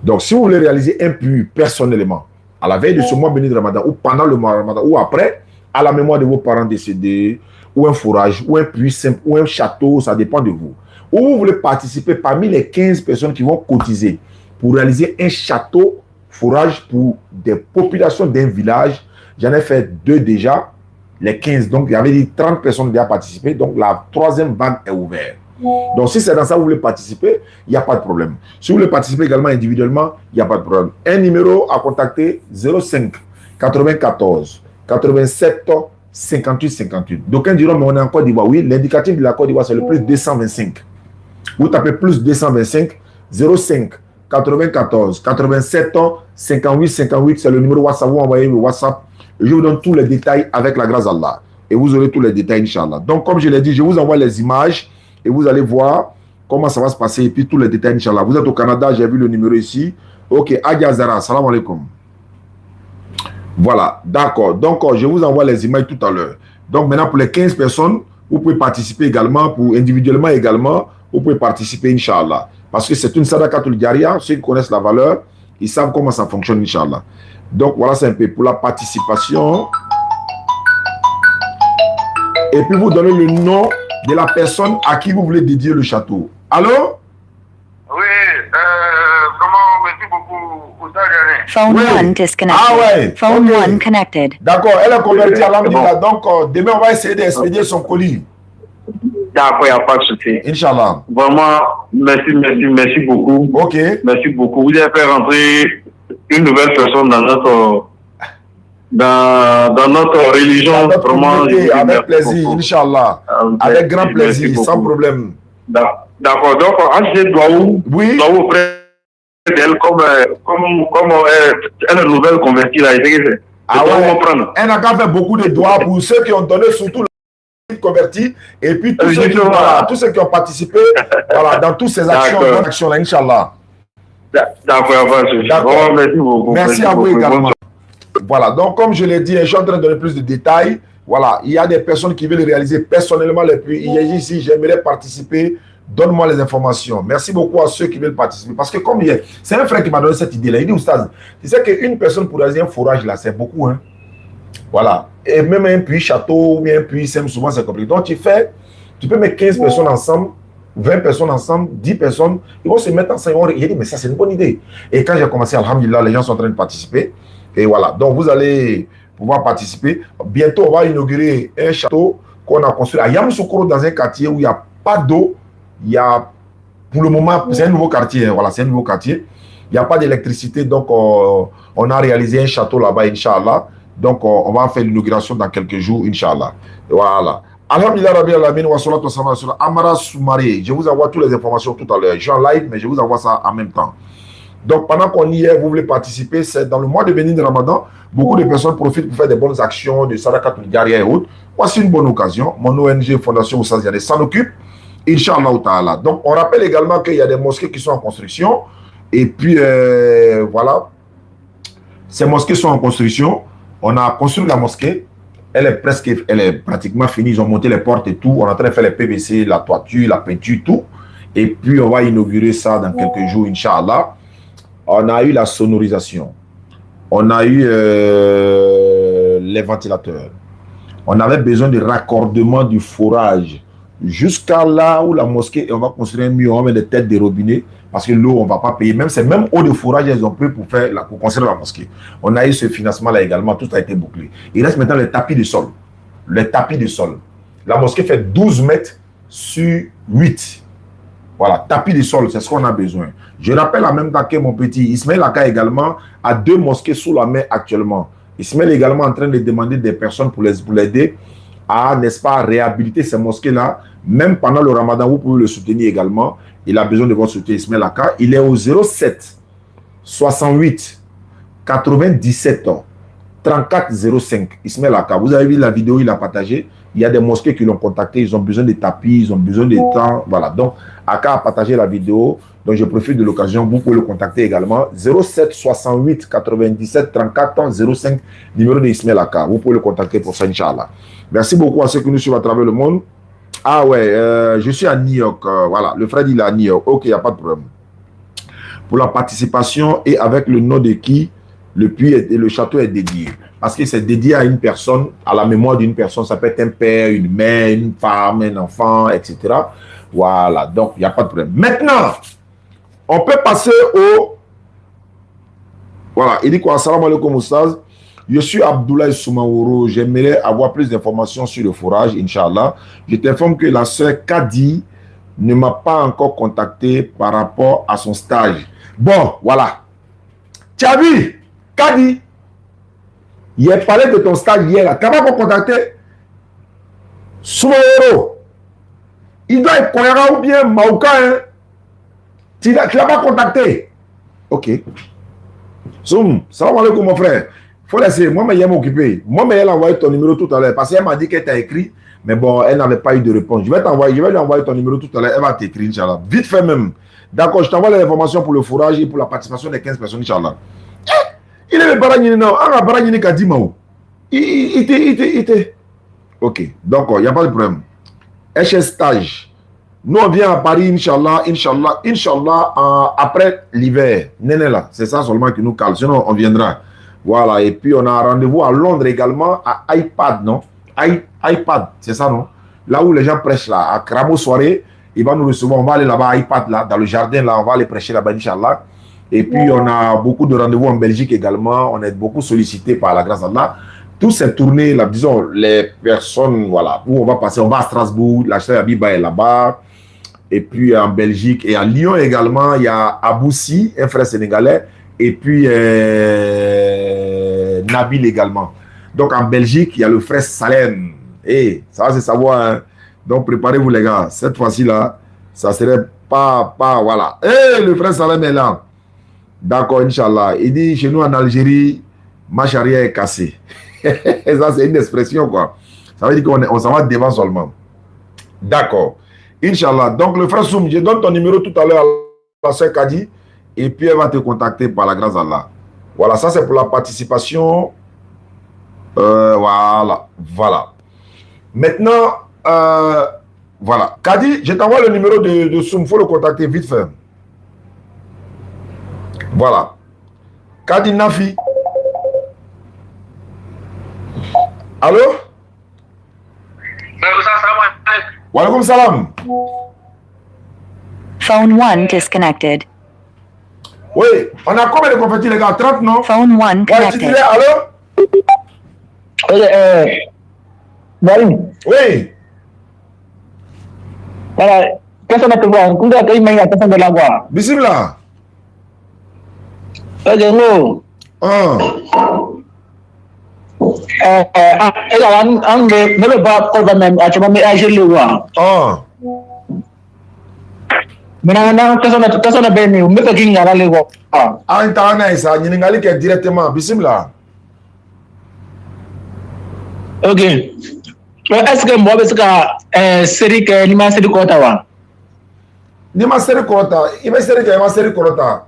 Donc, si vous voulez réaliser un puits personnellement, à la veille de ce mois béni de Ramadan, ou pendant le mois de Ramadan, ou après, à la mémoire de vos parents décédés, ou un fourrage, ou un puits simple, ou un château, ça dépend de vous. Ou vous voulez participer parmi les 15 personnes qui vont cotiser pour réaliser un château fourrage pour des populations d'un village. J'en ai fait 2 déjà. Les 15, donc il y avait dit 30 personnes qui ont participé, donc la 3e vague est ouverte. Donc si c'est dans ça que vous voulez participer, il n'y a pas de problème. Si vous voulez participer également individuellement, il n'y a pas de problème. Un numéro à contacter, 05 94 87 58 58. D'aucuns diront, mais on est en Côte d'Ivoire. Oui, l'indicatif de la Côte d'Ivoire, c'est le plus 225. Vous tapez plus 225, 05 94 87 58 58, c'est le numéro WhatsApp. Vous envoyez le WhatsApp. Je vous donne tous les détails avec la grâce d'Allah. Et vous aurez tous les détails, Inch'Allah. Donc, comme je l'ai dit, je vous envoie les images et vous allez voir comment ça va se passer. Et puis, tous les détails, Inch'Allah. Vous êtes au Canada, j'ai vu le numéro ici. Ok, Adia Zara, salam alaikum. Voilà, d'accord. Donc, je vous envoie les images tout à l'heure. Donc, maintenant, pour les 15 personnes, vous pouvez participer également, pour individuellement également, vous pouvez participer, Inch'Allah. Parce que c'est une sadaqatul jariya. Ceux qui connaissent la valeur, ils savent comment ça fonctionne, Inch'Allah. Donc, voilà, c'est un peu pour la participation. Et puis, vous donnez le nom de la personne à qui vous voulez dédier le château. Allô? Oui, merci beaucoup. Phone 1 disconnected. Ah ouais. Phone 1 connected. D'accord, elle est convertie à l'Amdillah. Donc, demain, on va essayer d'expédier son colis. D'accord, il n'y a pas de souci. Inch'Allah. Vraiment, merci beaucoup. Ok. Merci beaucoup. Vous avez fait rentrer une nouvelle personne dans notre religion. Dans notre vraiment, avec plaisir, Inch'Allah. Avec grand plaisir, sans problème. D'accord. Donc, H.G. Douaou, auprès d'elle, comme elle est nouvelle convertie là, ah ouais. Elle n'a qu'à faire beaucoup de doigts pour ceux qui ont donné, surtout le converti, et puis tous ceux qui ont participé voilà, dans toutes ces actions, bonnes actions là, Inch'Allah. D'accord, merci beaucoup. Merci à vous également. Voilà, donc comme je l'ai dit, je suis en train de donner plus de détails. Voilà, il y a des personnes qui veulent réaliser personnellement les puits. Il y a ici, j'aimerais participer. Donne-moi les informations. Merci beaucoup à ceux qui veulent participer. Parce que comme hier, c'est un frère qui m'a donné cette idée-là. Il dit, Oustaz, tu sais qu'une personne pour réaliser un forage là, c'est beaucoup. Hein? Voilà. Et même un puits château ou bien un puits, souvent c'est compliqué. Donc tu peux mettre 15 personnes ensemble, 20 personnes ensemble, 10 personnes. Ils vont se mettre ensemble. Il dit, mais ça c'est une bonne idée. Et quand j'ai commencé, alhamdulillah, les gens sont en train de participer. Et voilà. Donc vous allez pouvoir participer. Bientôt, on va inaugurer un château qu'on a construit à Yamoussoukro dans un quartier où il n'y a pas d'eau. Il y a, pour le moment, c'est un nouveau quartier, voilà, c'est un nouveau quartier. Il n'y a pas d'électricité, donc on a réalisé un château là-bas, Inch'Allah. Donc on va faire l'inauguration dans quelques jours, Inch'Allah. Voilà. Alhamdulillah, Rabbi Alamin, wa salatu wa salam ala Amara Soumaré. Je vous envoie toutes les informations tout à l'heure. Je suis en live, mais je vous envoie ça en même temps. Donc pendant qu'on y est, vous voulez participer, c'est dans le mois de béni de Ramadan. Beaucoup de personnes profitent pour faire des bonnes actions, de Sadakat Jaria et autres. Voici une bonne occasion. Mon ONG, Fondation Oustaz Diané, s'en occupe. Inch'Allah ta'ala. Donc, on rappelle également qu'il y a des mosquées qui sont en construction. Et puis, voilà. Ces mosquées sont en construction. On a construit la mosquée. Elle est pratiquement finie. Ils ont monté les portes et tout. On est en train de faire les PVC, la toiture, la peinture, tout. Et puis, on va inaugurer ça dans quelques jours, Inch'Allah. On a eu la sonorisation. On a eu les ventilateurs. On avait besoin de raccordement du forage jusqu'à là où la mosquée, et on va construire un mur, on met des têtes de robinet, parce que l'eau, on ne va pas payer. Même eau de forage, elles ont pris pour construire la mosquée. On a eu ce financement-là également, tout a été bouclé. Il reste maintenant les tapis de sol. Les tapis de sol. La mosquée fait 12 mètres sur 8. Voilà, tapis de sol, c'est ce qu'on a besoin. Je rappelle en même temps que mon petit Ismaël Aka également a 2 mosquées sous la main actuellement. Ismaël est également en train de demander des personnes pour l'aider à, n'est-ce pas, réhabiliter ces mosquées-là. Même pendant le Ramadan, vous pouvez le soutenir également. Il a besoin de votre soutien, Ismaël Aka. Il est au 07 68 97 34 05. Ismaël Aka, vous avez vu la vidéo, il a partagé. Il y a des mosquées qui l'ont contacté, ils ont besoin de tapis, ils ont besoin de temps. Voilà, donc Aka a partagé la vidéo. Donc je profite de l'occasion, vous pouvez le contacter également. 07 68 97 34 05, numéro de Ismaël Aka. Vous pouvez le contacter pour ça, Inch'Allah. Merci beaucoup à ceux qui nous suivent à travers le monde. Ah ouais, je suis à New York. Voilà, le frère il est à New York. Ok, il n'y a pas de problème. Pour la participation et avec le nom de qui le puits et le château est dédié. Parce que c'est dédié à une personne, à la mémoire d'une personne. Ça peut être un père, une mère, une femme, un enfant, etc. Voilà, donc il n'y a pas de problème. Maintenant, on peut passer au... Voilà, il dit quoi? Assalamu alaikum Oustaz. Je suis Abdoulaye Soumaouro. J'aimerais avoir plus d'informations sur le forage, Inch'Allah. Je t'informe que la sœur Kadi ne m'a pas encore contacté par rapport à son stage. Bon, voilà. Tu as vu, Kadi, il a parlé de ton stage hier. Tu n'as pas encore contacté Soumaouro. Il doit être cohérent ou bien Maouka. Hein? Tu ne l'as pas contacté. Ok. Soum, salam alaikum mon frère. Faut laisser, moi, mais elle m'a occupé. Moi, mais elle a envoyé ton numéro tout à l'heure. Parce qu'elle m'a dit qu'elle t'a écrit. Mais bon, elle n'avait pas eu de réponse. Je vais lui envoyer ton numéro tout à l'heure. Elle va t'écrire, Inch'Allah. Vite fait même. D'accord, je t'envoie les informations pour le fourrage et pour la participation des 15 personnes, Inch'Allah. Il est le baragini, non. Ah, baragini qu'a dit, Mao. Il était. Ok, donc, il n'y a pas de problème. HS stage. Nous, on vient à Paris, Inch'Allah, après l'hiver. Néné là, c'est ça seulement qui nous cale. Sinon, on viendra. Voilà, et puis on a rendez-vous à Londres également, à iPad, non? iPad, c'est ça, non? Là où les gens prêchent, là, à Cramo Soirée, il va nous recevoir, on va aller là-bas à iPad, là, dans le jardin, là, on va aller prêcher là-bas, Inch'Allah. Et puis on a beaucoup de rendez-vous en Belgique également, on est beaucoup sollicité par la grâce d'Allah. Toutes ces tournées, là, disons, les personnes, voilà, où on va passer, on va à Strasbourg, la Cheikh Abiba est là-bas, et puis en Belgique, et à Lyon également, il y a Aboussi, un frère sénégalais, et puis Nabil également. Donc en Belgique, il y a le frère Salem. Et ça va se savoir. Hein? Donc préparez-vous les gars. Cette fois-ci là, ça serait pas voilà. Et le frère Salem est là. D'accord, Inch'Allah. Il dit chez nous en Algérie, ma charia est cassée. Et ça c'est une expression quoi. Ça veut dire qu'on s'en va devant seulement. D'accord. Inch'Allah. Donc le frère Soum, je donne ton numéro tout à l'heure à la sœur Kadi. et puis elle va te contacter par la grâce d'Allah. Voilà, ça c'est pour la participation. Voilà. Maintenant, voilà. Kadi, je t'envoie le numéro de Soum, il faut le contacter vite fait. Voilà. Kadi Nafi. Allô? Wa alaikum salam. Phone 1 disconnected. Oui, on a combien de confettis les gars? 30 non? Phone 1 connected. Allô? Barim. Oui. Voilà, qu'est-ce qu'on a trouvé? On a trouvé une personne de la voix. Bismillah. Ok, non. On ne veut pas faire même à ce moment agir le roi. Maintenant, qu'est-ce qu'on a béni? On me fait qu'il y a le roi. Ah, internet, ça, il y a directement. Bismillah. Ok. Est-ce que moi, parce que série que ni ma série kota wa? Ni ma série kota, il ma série que ma série kota.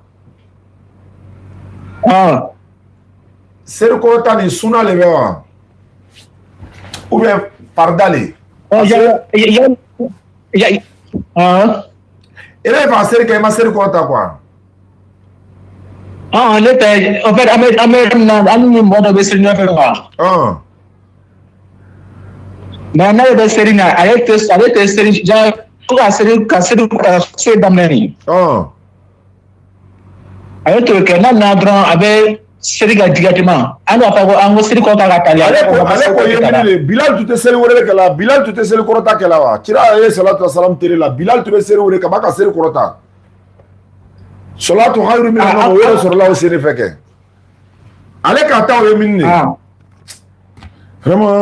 Série kota ni suna le wa. Ou bien pardale. Il est pas série que ma série kota quoi. En fait, Amérique bon de série na faire. Mais na de série na avec série ja pour la série c'est d'amener. Avec que na grand avec série directement. Alors on série konta ka tali. Allez Bilal tu te série wore que la Bilal tu te série korota que la wa. Kira alayhi salatu wassalam tere la Bilal tu te série wore que ba ka série korota. Salatu khairu min an-nawm wa sallallahu série fait que. Allez ka ta o minni. Vraiment.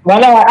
Voilà,